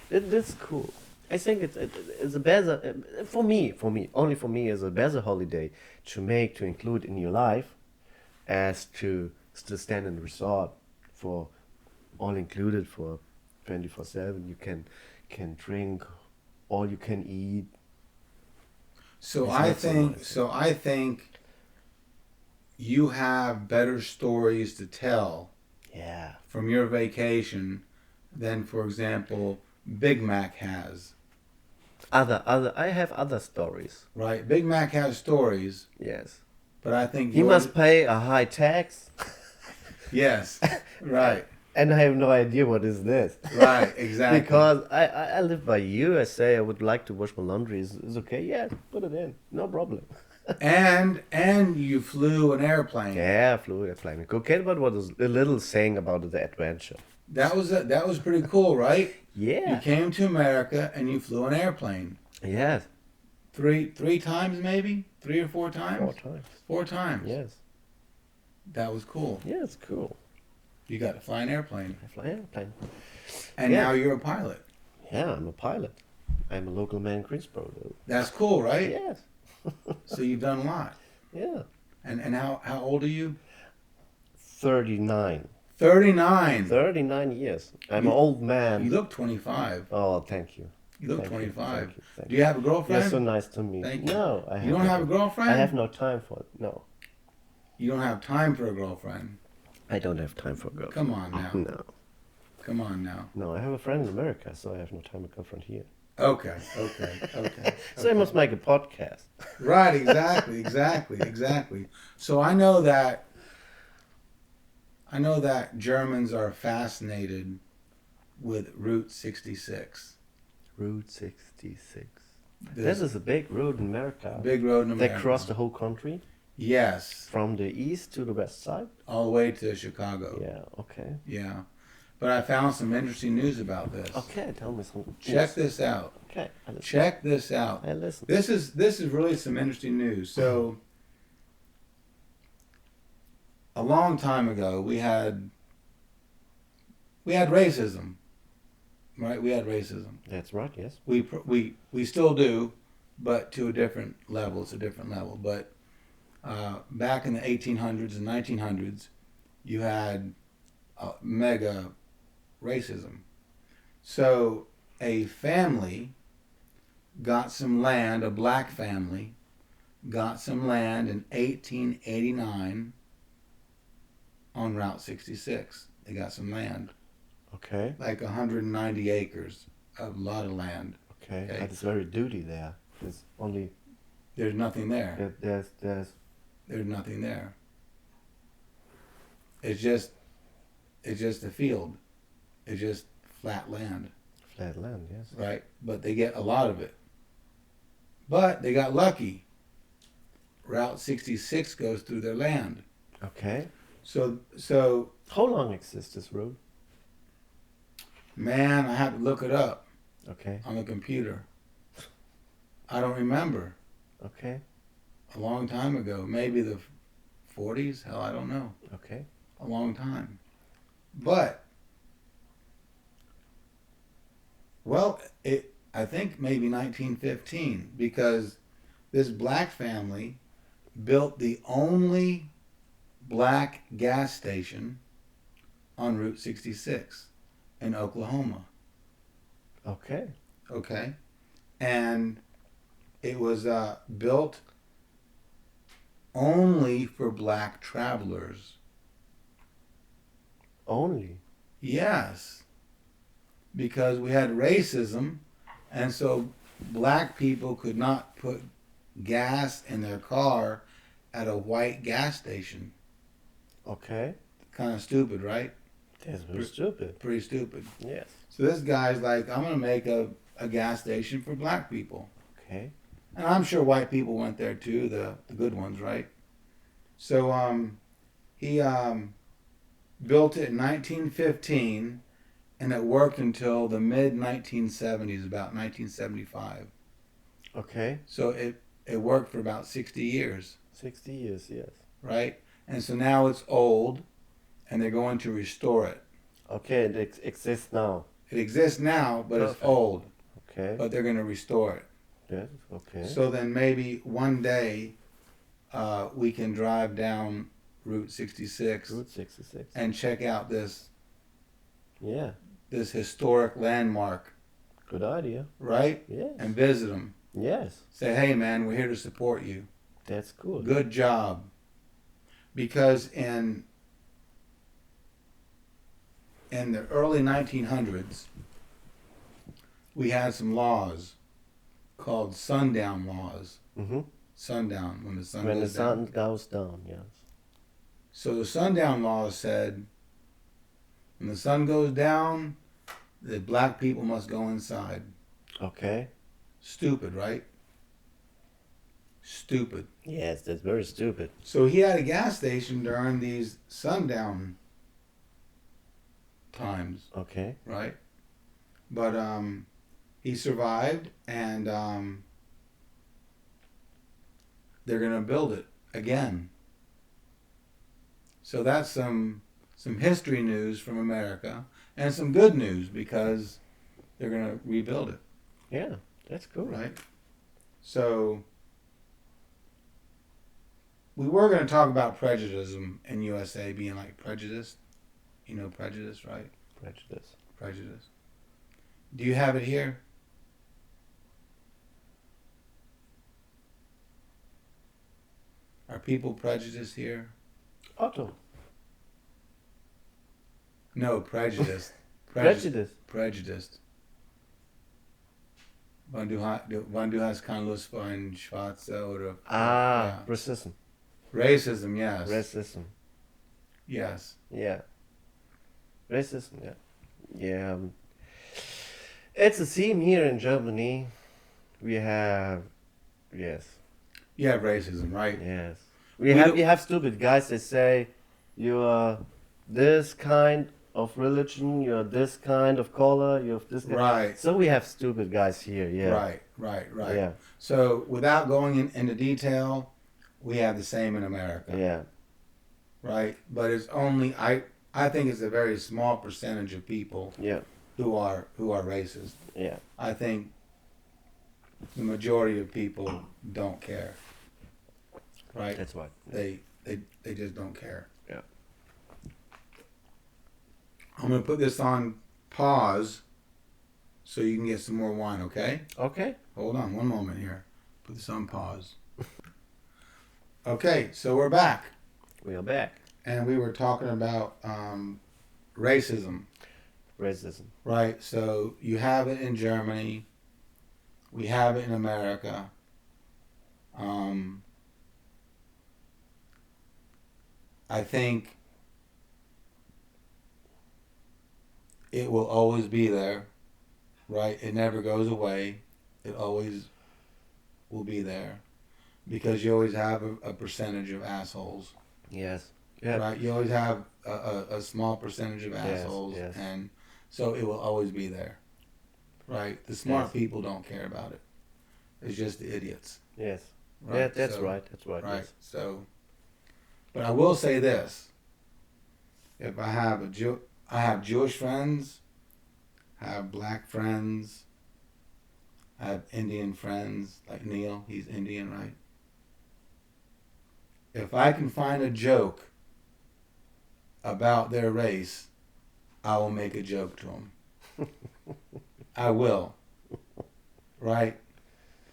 That's cool. I think it's a better for me. Only for me is a better holiday to include in your life, as to stand in the resort for all included for 24/7. You can drink, all you can eat. So It's I not so think nice. I think you have better stories to tell Yeah. from your vacation than, for example, Big Mac has. I have other stories. Right? Big Mac has stories, Yes. but I think He yours- must pay a high tax, Yes. Right. and I have no idea what is this. Right. Exactly. Because I live by you. I say I would like to wash my laundry. Is okay? Yeah, put it in. No problem. and you flew an airplane. Yeah, flew airplane. Okay, but what is a little saying about the adventure? That was pretty cool, right? You Yeah. came to America and you flew an airplane. Yes. Three times maybe? 3 or 4 times? 4 times. 4 times. Yes. That was cool. Yeah, it's cool. You got to fly an airplane. I fly airplane. And Yeah. now you're a pilot. Yeah, I'm a pilot. I'm a local man in Greensboro. That's cool, right? Yes. So you've done a lot. Yeah. And how old are you? 39. 39. 39 years. I'm You- an old man. You look 25. Oh, thank you. You look Thank you, 25. thank you, thank Do you have a You're girlfriend? so nice to me. Thank you. No, I You don't have a girlfriend? I have no time for it. No, You don't have time for a girlfriend. I don't have time for a girlfriend. Come on now. No, Come on now. no, I have a friend in America, so I have no time to girlfriend here. Okay. So I must make a podcast. Right, exactly. So I know that Germans are fascinated with Route 66. Route 66. This This is a big road in America. big road in America. They cross the whole country Yes, from the east to the west side. all the way to Chicago. Yeah. Okay. Yeah. But I found some interesting news about this. Okay. Tell me some. Check this out. Okay. I listen. Check this out. I listen. This is really some interesting news. So a long time ago we had racism. Right? We had racism. That's right. Yes. We still do, but to a different level. It's a different level. But back in the 1800s and 1900s, you had mega racism. So a family got some land, a black family got some land in 1889 on Route 66. They got some land. Okay. Like 190 acres, a lot of land. Okay. That's very dirty there. There's only. There's nothing there. There's nothing there. It's just a field. It's just flat land. Flat land, yes. Right? But they get a lot of it. But they got lucky. Route 66 goes through their land. Okay. So how long exists this road? Man, I have to look it up. Okay. On the computer. I don't remember. Okay. A long time ago, maybe the 40s. Hell, I don't know. Okay. A long time. But I think maybe 1915, because this black family built the only black gas station on Route 66 in Oklahoma. Okay. Okay. And it was built only for black travelers. Only? Yes. Because we had racism, and so black people could not put gas in their car at a white gas station. Okay. Kind of stupid, right? That's very stupid. Pretty stupid. Yes. So this guy's like, I'm going to make a gas station for black people. Okay. And I'm sure white people went there too, the good ones, right? So he built it in 1915, and it worked until the mid-1970s, about 1975. Okay. So it worked for about 60 years. 60 years, yes. Right? And so now it's old, and they're going to restore it. Okay, it exists now. It exists now, but Perfect. it's old. Okay. But they're going to restore it. Yes, okay. So then maybe one day we can drive down Route 66. Route 66. And check out this historic landmark. Good idea. Right? Yes. And visit them. Yes. Say, hey man, we're here to support you. That's cool. Good job. Because in the early 1900s, we had some laws called sundown laws. Mm-hmm. Sundown, when the sun when goes the sun down. goes down, yes. So the sundown laws said, when the sun goes down, the black people must go inside. Okay. Stupid, right? Stupid. Yes, that's very stupid. So he had a gas station during these sundown times. Okay. Right? But he survived, and they're going to build it again. So that's some history news from America, and some good news because they're going to rebuild it. Yeah, that's cool. Right? So we were going to talk about prejudice in USA being like prejudiced. You know prejudice, right? Prejudice. Prejudice. Do you have it here? Are people prejudiced here? Otto. No, prejudiced. Prejudice. Prejudiced. Wann du hast keine Lust für einen Schwarzen oder... Ah, racism. Racism, yes. Racism. Yes. Yeah. Racism, yeah. Yeah. It's a theme here in Germany. We have, yes. You have racism, right? Yes. We have stupid guys that say, you're this kind of religion, you're this kind of color, you're this kind. Right. So we have stupid guys here, yeah. Right. Yeah. So without going into detail, we have the same in America. Yeah. Right? But it's only, I think it's a very small percentage of people who are racist. Yeah. I think the majority of people don't care. Right? That's what. They just don't care. Yeah. I'm going to put this on pause so you can get some more wine, okay? Okay. Hold on one moment here. Put this on pause. Okay, so we're back. We are back. And we were talking about racism. Racism. Right, so you have it in Germany. We have it in America. I think it will always be there, right? It never goes away. It always will be there because you always have a percentage of assholes. Yes. Yeah. Right? You always have a small percentage of assholes, yes. and so it will always be there. Right? The smart Yes. people don't care about it. It's just the idiots. Yes. Right? Yeah, that's So- right. That's right. Right. Yes. So, but I will say this: if I have I have Jewish friends, I have black friends, I have Indian friends like Neil. He's Indian, right? If I can find a joke about their race, I will make a joke to them. I will. Right?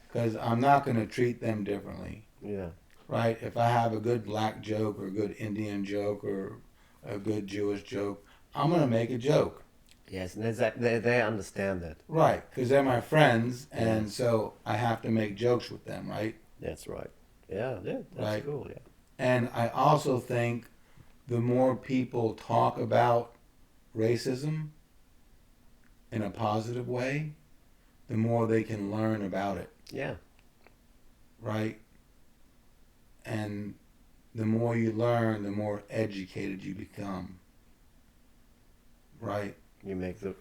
Because I'm not going to treat them differently. Yeah. Right? If I have a good black joke or a good Indian joke or a good Jewish joke, I'm going to make a joke. Yes, and they understand that. Right? Because they're my friends, and Yeah. so I have to make jokes with them, right? That's right. Yeah, that's Right. cool. Yeah. And I also think the more people talk about racism in a positive way, the more they can learn about it, Yeah. right? And the more you learn, the more educated you become, right? You make the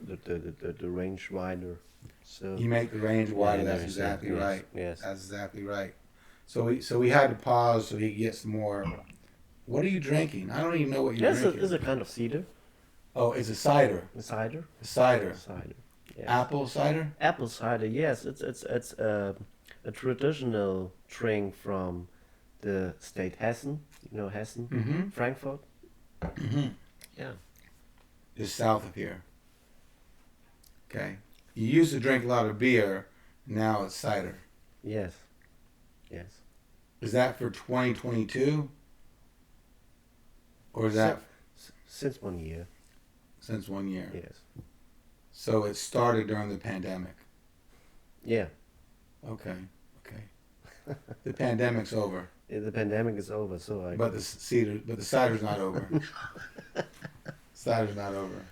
range wider. So You make the range wider. Yeah, That's yes, exactly yes, right. Yes. That's exactly right. So we had to pause so he gets more. What are you drinking? I don't even know what you're Yes, drinking. it's a kind of cider. Oh, it's a cider. A cider. A cider. Cider. Yes. Apple cider. Apple cider. Yes, it's a traditional drink from the state Hessen. You know Hessen, Mm-hmm. Frankfurt. Mm-hmm. Yeah. Just south of here. Okay. You used to drink a lot of beer. Now it's cider. Yes. Yes. Is that for 2022? Or is that Since 1 year. since 1 year? Yes. So it started during the pandemic. Yeah. Okay. Okay. The pandemic's over, The pandemic is over, so I. but the cider's not over. Cider's not over.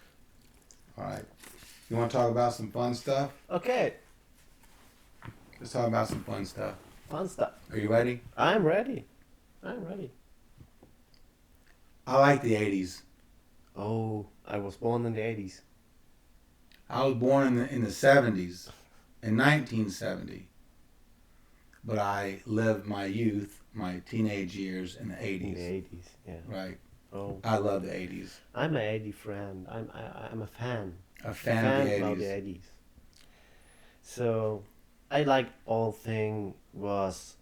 All right. You want to talk about some fun stuff? Okay. Let's talk about some fun stuff. Fun stuff. Are you ready? I'm ready. I'm ready. I like the 80s. Oh, I was born in the 80s. I was born in the 70s, in 1970. But I lived my youth, my teenage years in the 80s. In the 80s, yeah. Right. Oh, I love the 80s. I'm an 80 friend. I'm a fan. A fan of the about 80s. the 80s. So, I like all thing was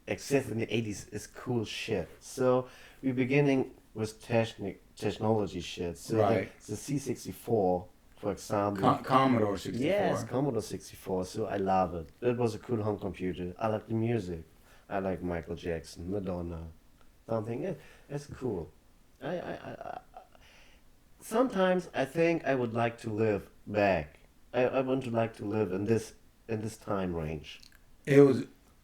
exist in the 80s is cool shit. So, we're beginning with technology shit. So, Right. the C64, for example. Commodore 64. Yes, Commodore 64. So I love it. It was a cool home computer. I like the music. I like Michael Jackson, Madonna, something. It's cool. I sometimes I think I would like to live back. I want to like to live in this time range.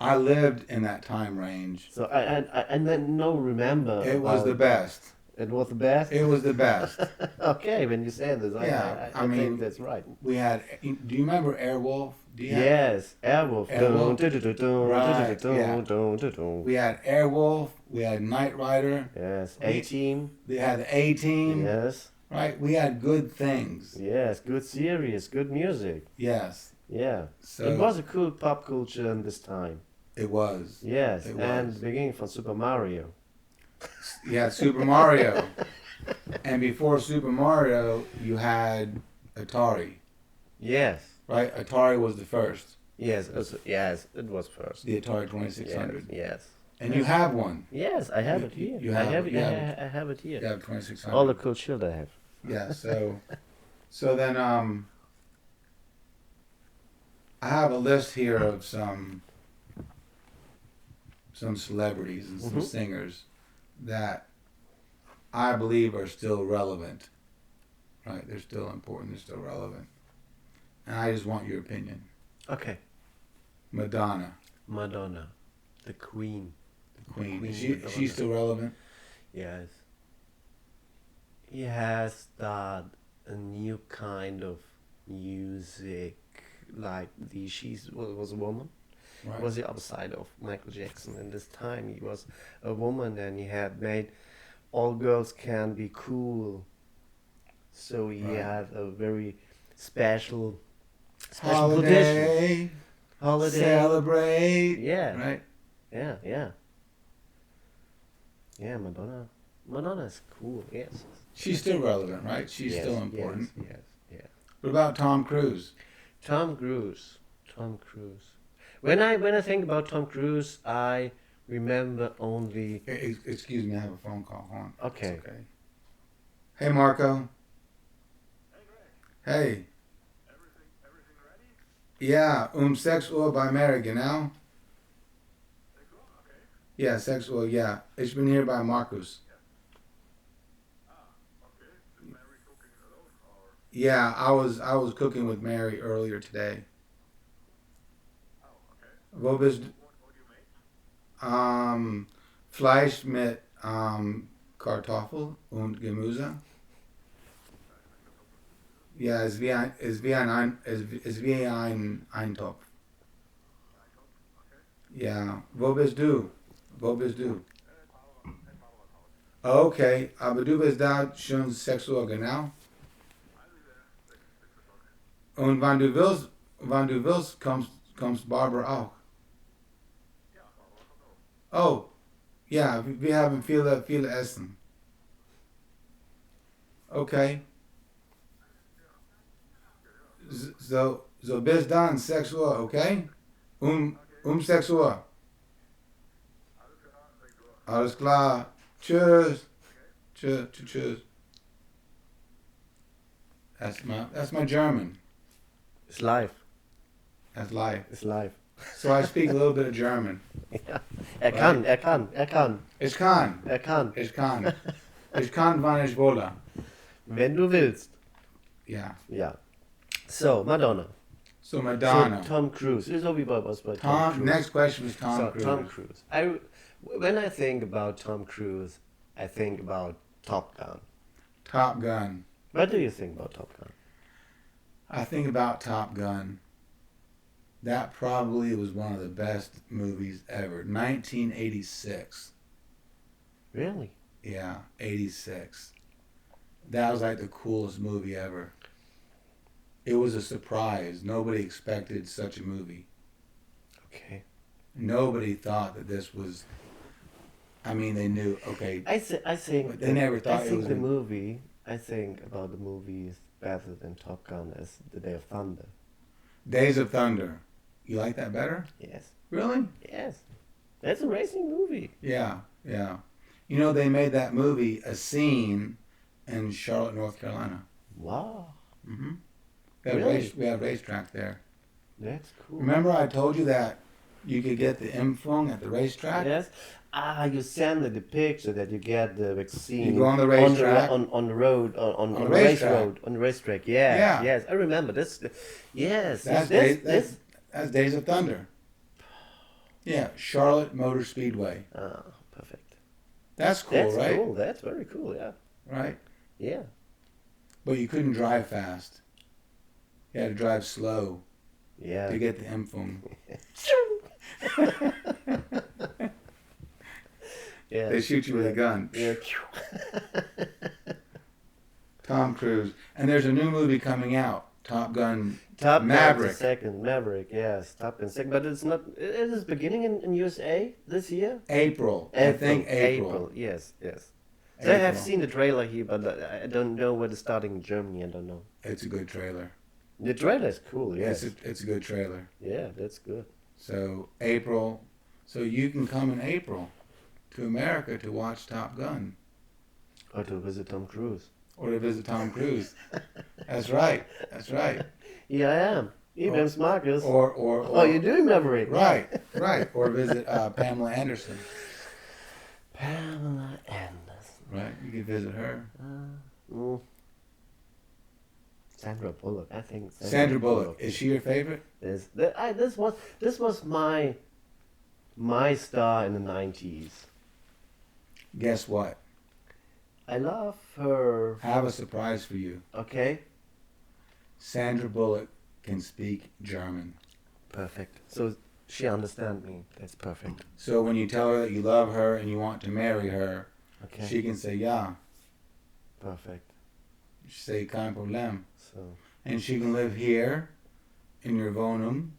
I lived in that time range. So I then no remember. It was the best. It was the best. It was the best. Okay, when you say this, Yeah, I I mean, think that's right. We had. Do you remember Airwolf? Do you have- Yes, Airwolf. Airwolf. Right, Right, We had Airwolf. We had Knight Rider. Yes, A-Team. They had the A-Team. Yes, Right. We had good things. yes, good series, good music. Yes. Yeah, So it was a cool pop culture in this time. It was. Yes, It and was. beginning from Super Mario. You had Super Mario, and before Super Mario, you had Atari. Yes, Right. Atari was the first. yes, yes, it was first. The Atari 2600. Yes, And you have one. yes, I have it here. You I have have it, it. you have it. I have it here. You have 2600. All the cool shit I have. Yeah. So then I have a list here of some celebrities and some singers that I believe are still relevant. Right? They're still important. They're still relevant. And I just want your opinion. Okay. Madonna. Madonna, the Queen. The Queen. Is Madonna. she still relevant? Yes. He has started a new kind of music, like was a woman. Right. Was the other side of Michael Jackson. And this time he was a woman, and he had made all girls can be cool. So he Right. had a very special position. Holiday. Celebrate. Yeah. Right. Yeah. Yeah, Madonna. Madonna is cool, yes. She's still relevant, right? She's Yes, still important. Yes. What about Tom Cruise? Tom Cruise. When I think about Tom Cruise, I remember only. Excuse me, I have a phone call. Hold on. Okay. It's okay. Hey, Marco. Hey. Everything ready? Ja, sexual bei mir, genau? Sexual? Okay. Ja, sexual, ja. Ich bin hier bei Markus. Okay. Is Mary cooking alone or? Yeah, I was cooking with Mary earlier today. Oh, okay. Wo bist What do you make? Fleisch mit Kartoffel und Gemüse. Ja, es wie ein Eintopf. Okay. Ja, wo bist du? In Paula's house. Okay, aber du bist da schon 6 Uhr, genau? I'll be there 6 o'clock. Und wann du willst, kommst Barbara auch. Yeah, Barbara Oh, kommt auch. ja, wir haben viele Essen. Okay. So bis dann, 6 Uhr, okay? 6 Uhr. Alles klar, 6 Uhr. Alles klar. Tschüss. That's my German. It's live. That's life. It's live. So I speak a little bit of German. Ja. Er kann. Ich kann. Ich kann, wann ich wolle. Wenn du willst. Ja. Ja. So, Madonna. So Madonna. So, Tom Cruise. So wie was bei Tom Tom. Cruise. Next question is Tom So, Cruise. Tom Cruise. When I think about Tom Cruise, I think about Top Gun. Top Gun. What do you think about Top Gun? I think about Top Gun. That probably was one of the best movies ever. 1986. Really? Yeah, 86. That was like the coolest movie ever. It was a surprise. Nobody expected such a movie. Okay. Nobody thought that this was. I mean, they knew. Okay. I think. But they never thought I it think was the gonna- movie. I think about the movie is better than Top Gun as The Day of Thunder. Days of Thunder. You like that better? Yes. Really? Yes. That's a racing movie. Yeah. You know, they made that movie a scene in Charlotte, North Carolina. Wow. Mm-hmm. Really? We have racetrack there. That's cool. Remember I told you that you could get the Impfung at the racetrack? Yes. You send the picture that you get the vaccine. You go on the racetrack. On the road, on the the race racetrack. road, on the racetrack. Yeah. Yeah. Yes, I remember this. Yes. That's Days of Thunder. Yeah, Charlotte Motor Speedway. Oh, perfect. That's cool, That's right? cool. That's very cool. Yeah. Right? Yeah. But you couldn't drive fast. You had to drive slow Yeah. to get the Impfung. Yeah. They shoot you with a gun. Yeah. Tom Cruise. And there's a new movie coming out, Top Gun Top Gun Maverick. second. Maverick. Yes. Top Gun second. But it's not. It is beginning in USA this year. April. I think April. Yes. So I have April. seen the trailer here, but I don't know where it's starting in Germany. I don't know. It's a good trailer. The trailer is cool. Yes. It's a good trailer. Yeah, that's good. So April. So you can come in April to America to watch Top Gun Or to visit Tom Cruise. or to visit Tom Cruise. That's right. Yeah, I am. Evans Marcus. or Oh, you do remember it. right, right, or visit Pamela Anderson. Pamela Anderson. Right, you could visit her. Sandra Bullock, I think. Sandra Bullock, is she your favorite? This was my star in the 90s. Guess what? I love her. I have a surprise for you. Okay. Sandra Bullock can speak German. Perfect. So she understands me. That's perfect. So when you tell her that you love her and you want to marry her, Okay. she can say yeah. Perfect. She say kein Problem. So. And she can live here in your Wohnung,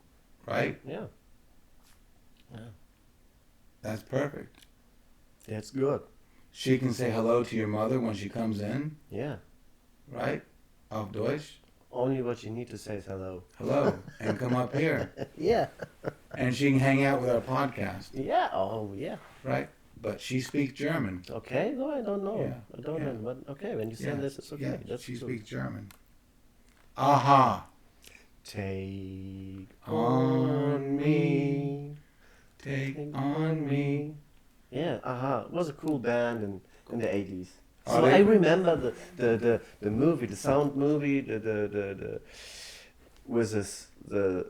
right? Yeah. That's perfect. That's good. She can say hello to your mother when she comes in, Yeah. right? Auf Deutsch. Only what you need to say is hello. Hello. And come up here. Yeah. And she can hang out with our podcast, Yeah. Oh, yeah. right? But she speaks German. Okay. No, I don't know. Yeah, I don't yeah. know. But okay, when you say Yeah, this, it's okay. yeah, That's she good. speaks German. Aha. Take On me. Take on me. Yeah, it was a cool band in the 80s. Are So they? I remember the movie, the sound movie, the with this the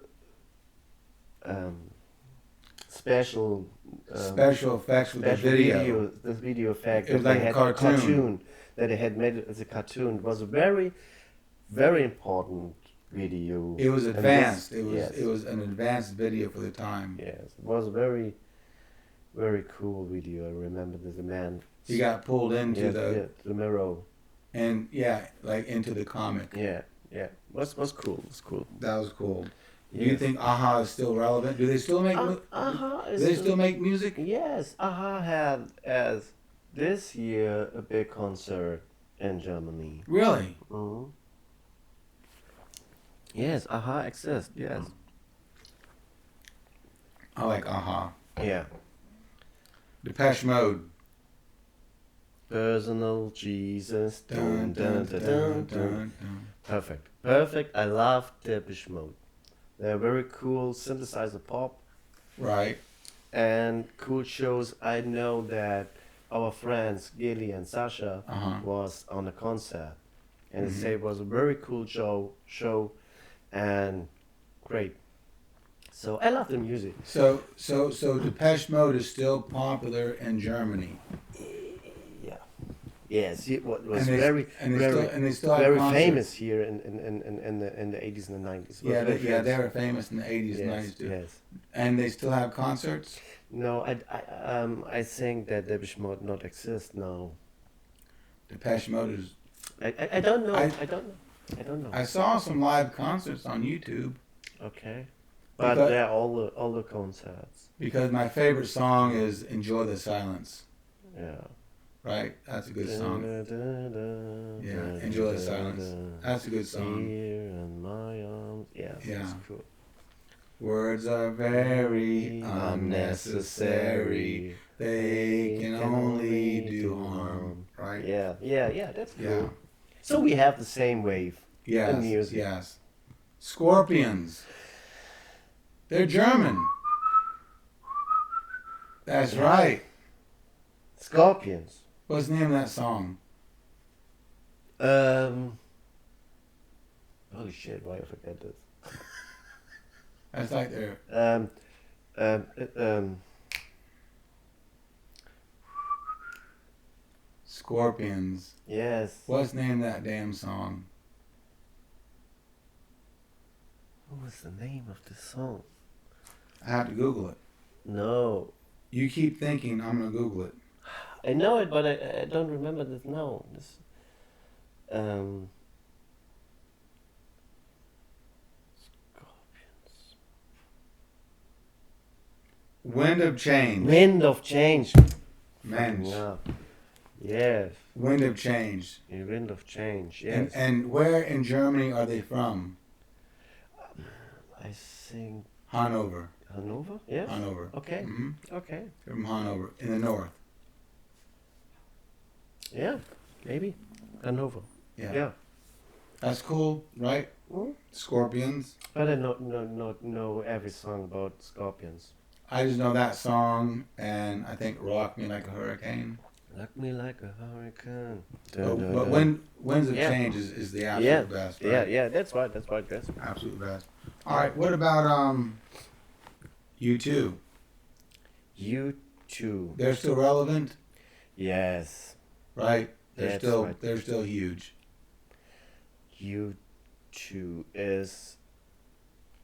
special Special effects with the special video. this video effect. It was that like they a had cartoon. that they had made it as a cartoon. It was a very, very important video. It was And advanced. this- It was yes. it was an advanced video for the time. Yes, it was a very, very cool video. I remember there's a man. He got pulled into the mirror. and like into the comic. Yeah. Was cool. Was cool. That was cool. Do you Yes. think Aha is still relevant? Do they still make? Aha Do they still make music? Yes, Aha had as this year a big concert in Germany. Really? Mm-hmm. Yes, Aha exists. Yes. I like Aha. Yeah. Depeche Mode. Personal Jesus. Dun, dun, dun, dun, dun. Perfect. I love Depeche Mode. They're very cool synthesizer pop Right. and cool shows. I know that our friends Gilly and Sasha was on a concert, and they say it was a very cool show, and great. So I love the music. So Depeche Mode is still popular in Germany. Yeah. Yes, it was And they- very and they very still- and they still have very concerts. famous here in the 80s and the 90s. It was Yeah, very they famous. were famous in the 80s and 90s too. Yes. And they still have concerts? No, I think that Depeche Mode not exist now. Depeche Mode is... I don't know. I- I don't know. I saw some live concerts on YouTube Okay. But Because- they're all the concerts. because my favorite song is Enjoy the Silence. Yeah. Right? That's a good song. Yeah, Enjoy the Silence. That's a good song. Here in my arms. Yeah, Yeah. that's cool. Words are very unnecessary. They can only do harm. Right? Yeah, that's cool. Yeah. So we have the same wave. Yes. The music. Yes. Scorpions. They're German. That's right. Scorpions. What's the name of that song? Holy shit! Why I forget this? That's like their... Scorpions. Yes. What's the name of that damn song? What was the name of the song? I have to Google it. No. You keep thinking I'm gonna Google it. I know it, but I don't remember this now. Scorpions. Wind of Change. Wind of Change. Mensch. Yeah. Yes. Wind of Change. Wind of Change. Yes. And where in Germany are they from? I think Hanover. Hanover. Yes. Hanover. Okay. hmm Okay. They're from Hanover in the north. Yeah. Maybe Hanover. Yeah. Yeah. That's cool, right? Scorpions. But I not know every song about Scorpions. I just know that song, and I think "Rock Me Like a Hurricane." Rock me like a hurricane. But Winds of Yeah. Change is the absolute best. Right? Yeah, that's right, yes. Absolute best. All right, what about U2? U2. They're still relevant, Yes. right? That's right. They're still huge. U2 is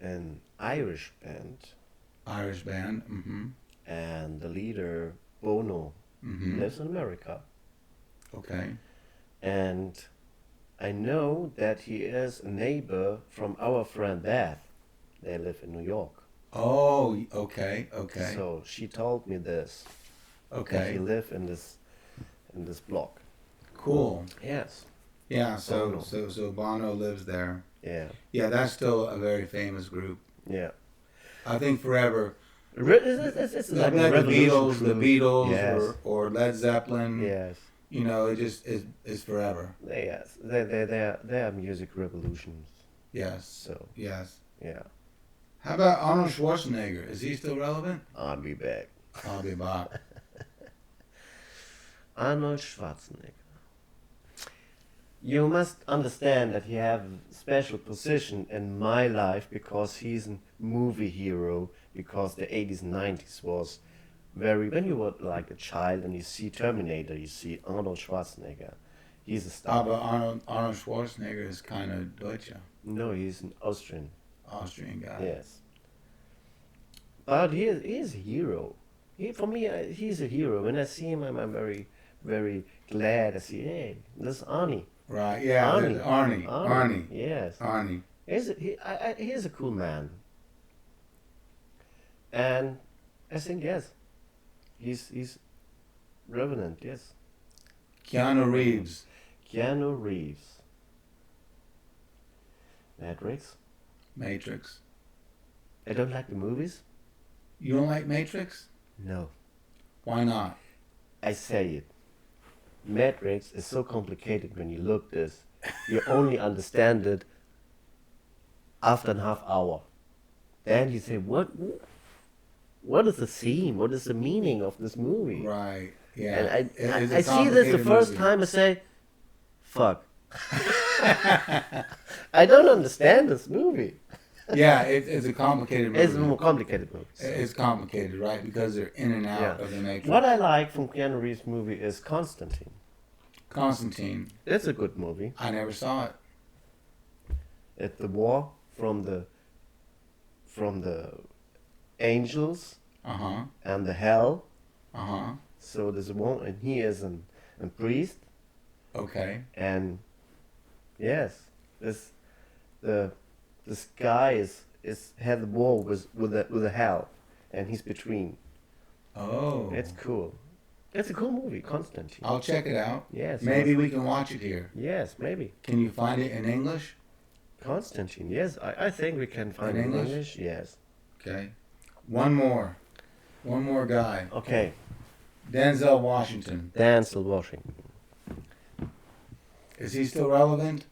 an Irish band, Irish band. Mm-hmm. and the leader, Bono, Mm-hmm. lives in America. Okay. And I know that he is a neighbor from our friend Beth. They live in New York. Oh, okay, okay, So she told me this, that he okay. live in this block. Cool. Yes. Yeah. So Bono. so Bono lives there. Yeah. Yeah, that's still a very famous group. Yeah. I think forever. It's Like a the revolution Beatles, group. the Beatles, Yes. or Led Zeppelin. Yes. You know, it just is forever. Yes. They are music revolutions. Yes. So Yes. yeah. How about Arnold Schwarzenegger? Is he still relevant? I'll be back. I'll be back. Arnold Schwarzenegger. You must understand that he have a special position in my life because he's a movie hero, because the 80s and 90s was very, when you were like a child and you see Terminator, you see Arnold Schwarzenegger. He's a star. But Arnold Schwarzenegger is kind of Deutsche, No, he's an Austrian. Austrian guy. Yes. But he is a hero. For me, he's a hero. When I see him, I'm very, very glad. I see, hey, this is Arnie. Right. Yeah. Arnie. Yes. Arnie. He's a cool man. And I think, yes, he's relevant, yes. Keanu Reeves. Keanu Reeves. Matrix. Matrix. I don't like the movies. You don't like Matrix? No. Why not? I say it. Matrix is so complicated when you look this. You only understand it after a half hour. Then you say, what is the theme? What is the meaning of this movie? Right. Yeah. And It's a I see this the complicated first movie. time, I say, fuck. I don't understand this movie. Yeah, it's a complicated movie. It's a more complicated movie. It's complicated, right? Because they're in and out Yeah. of the Matrix. What I like from Keanu Reeves' movie is Constantine. Constantine. It's a good movie. I never saw it. It's the war from the angels Uh-huh. and the hell. Uh-huh. So there's a war, and he is a priest. Okay. And yes, this guy is had the war with the hell, and he's between. Oh. It's cool. It's a cool movie, Constantine. I'll check it out. Yes. Maybe we can watch it here. Yes, maybe. Can you find it in English? Constantine. Yes, I think we can find it in English? English. Yes. Okay. One more guy. Okay. Denzel Washington. Denzel Washington. Is he still relevant?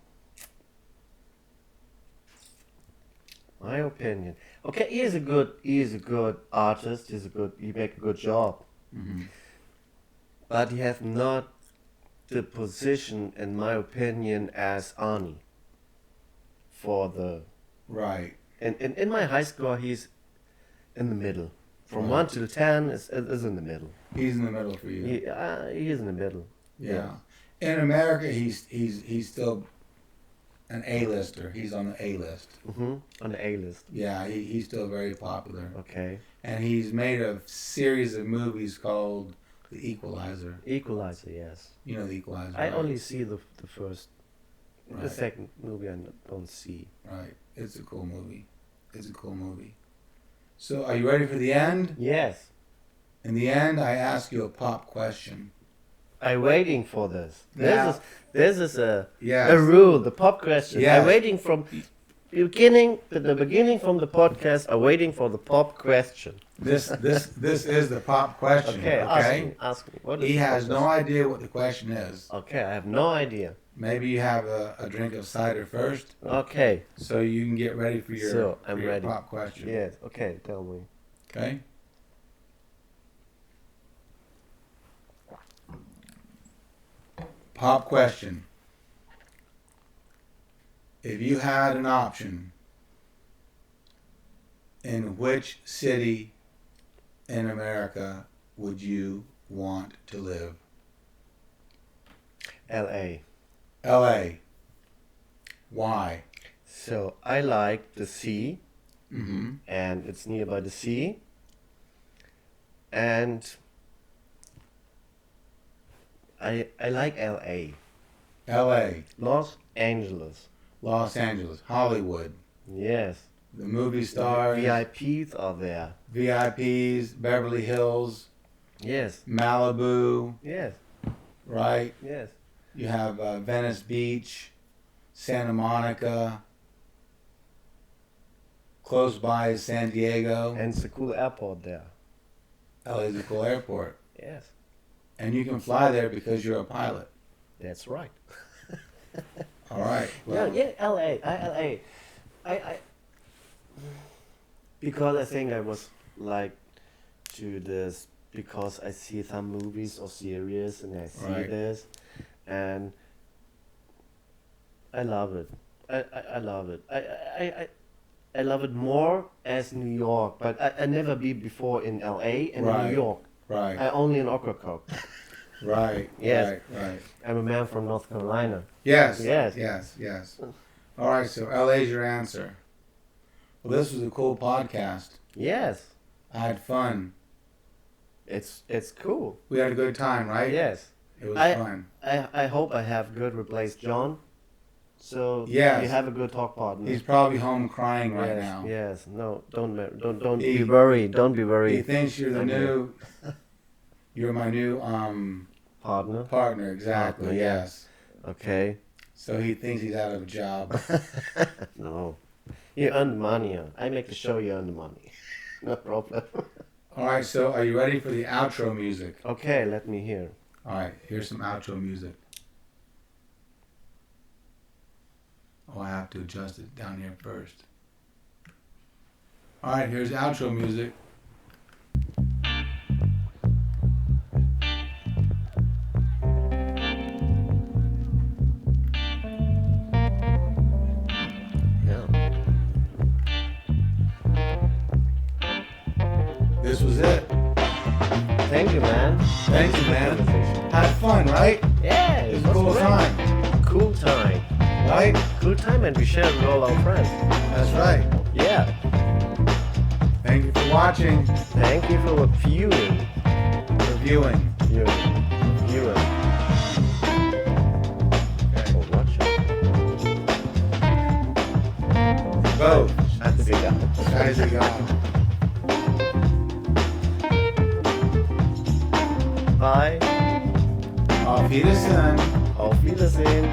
My opinion. Okay, he is a good artist. He make a good job. Mm-hmm. But he have not the position, in my opinion, as Arnie. For the Right. in my high score, he's in the middle. From Right. 1 to 10 is in the middle. He's in the middle for you. He is in the middle. Yeah. In America, he's still an A-lister. He's on the A-list. On the A list. Yeah, he's still very popular. Okay. And he's made a series of movies called The Equalizer. Equalizer, yes. You know The Equalizer, I right? only see the first. The Right. second movie I don't see. Right. It's a cool movie. It's a cool movie. So, are you ready for the end? Yes. In the end, I ask you a pop question. I'm waiting for this. Yeah. This is a Yes. rule. The pop question. Yes. I'm waiting from. the beginning from the podcast are waiting for the pop question. This is the pop question. Okay, Okay. ask me. What is He the has pop no question? idea what the question is. Okay, I have no idea. Maybe you have a drink of cider first, Okay, so you can get ready for your, so I'm for your ready. pop question. Yes. Okay, tell me. Okay. Pop question. If you had an option, in which city in America would you want to live? L.A. L.A. Why? So I like the sea, Mm-hmm. and it's nearby the sea. And I like L.A. L.A. Los Angeles. Los Angeles, Hollywood, Yes. the movie stars, VIPs are there. VIPs, Beverly Hills, Yes. Malibu, Yes. right? Yes. You have Venice Beach, Santa Monica. Close by is San Diego. And it's a cool airport there. LA's a cool airport. Yes. And you can fly there because you're a pilot. That's right. All right. Well, Yeah, LA. I because I think I was like to this because I see some movies or series and I see Right. this and I love it. I love it. I love it more as New York, but I never been before in LA and in Right. New York. right, I only in Ocracoke. right, Yes. right. I'm a man from North Carolina. Yes, Yes. yes. All right, so LA's your answer. Well, this was a cool podcast. Yes. I had fun. It's cool. We had a good time, right? Yes. It was I- fun. I hope I have good replace John. So Yes. you have a good talk partner. He's probably home crying right yes, now. Yes. No, don't He- be worried. Don't be He worried. thinks you're the Okay. new. You're my new Partner. partner. Exactly. Partner, yeah. Yes. Okay. So he thinks he's out of a job. No. You earn the money. Huh? I make the show. You earn the money. No problem. All right. So are you ready for the outro music? Okay. Let me hear. All right. Here's some outro music. Oh, I have to adjust it down here first. All right. Here's outro music. Yeah. This was it. Thank you, man. Thank you, man. Had fun, right? Yeah. It was a cool great. time, Cool time. right? Cool time, and we share it with all our friends. That's right. Yeah. Thank you for watching, Thank you for viewing. reviewing. Viewing. Okay. Or watching. Both. Scheißegal. Scheißegal. Bye. Auf Wiedersehen. Auf Wiedersehen.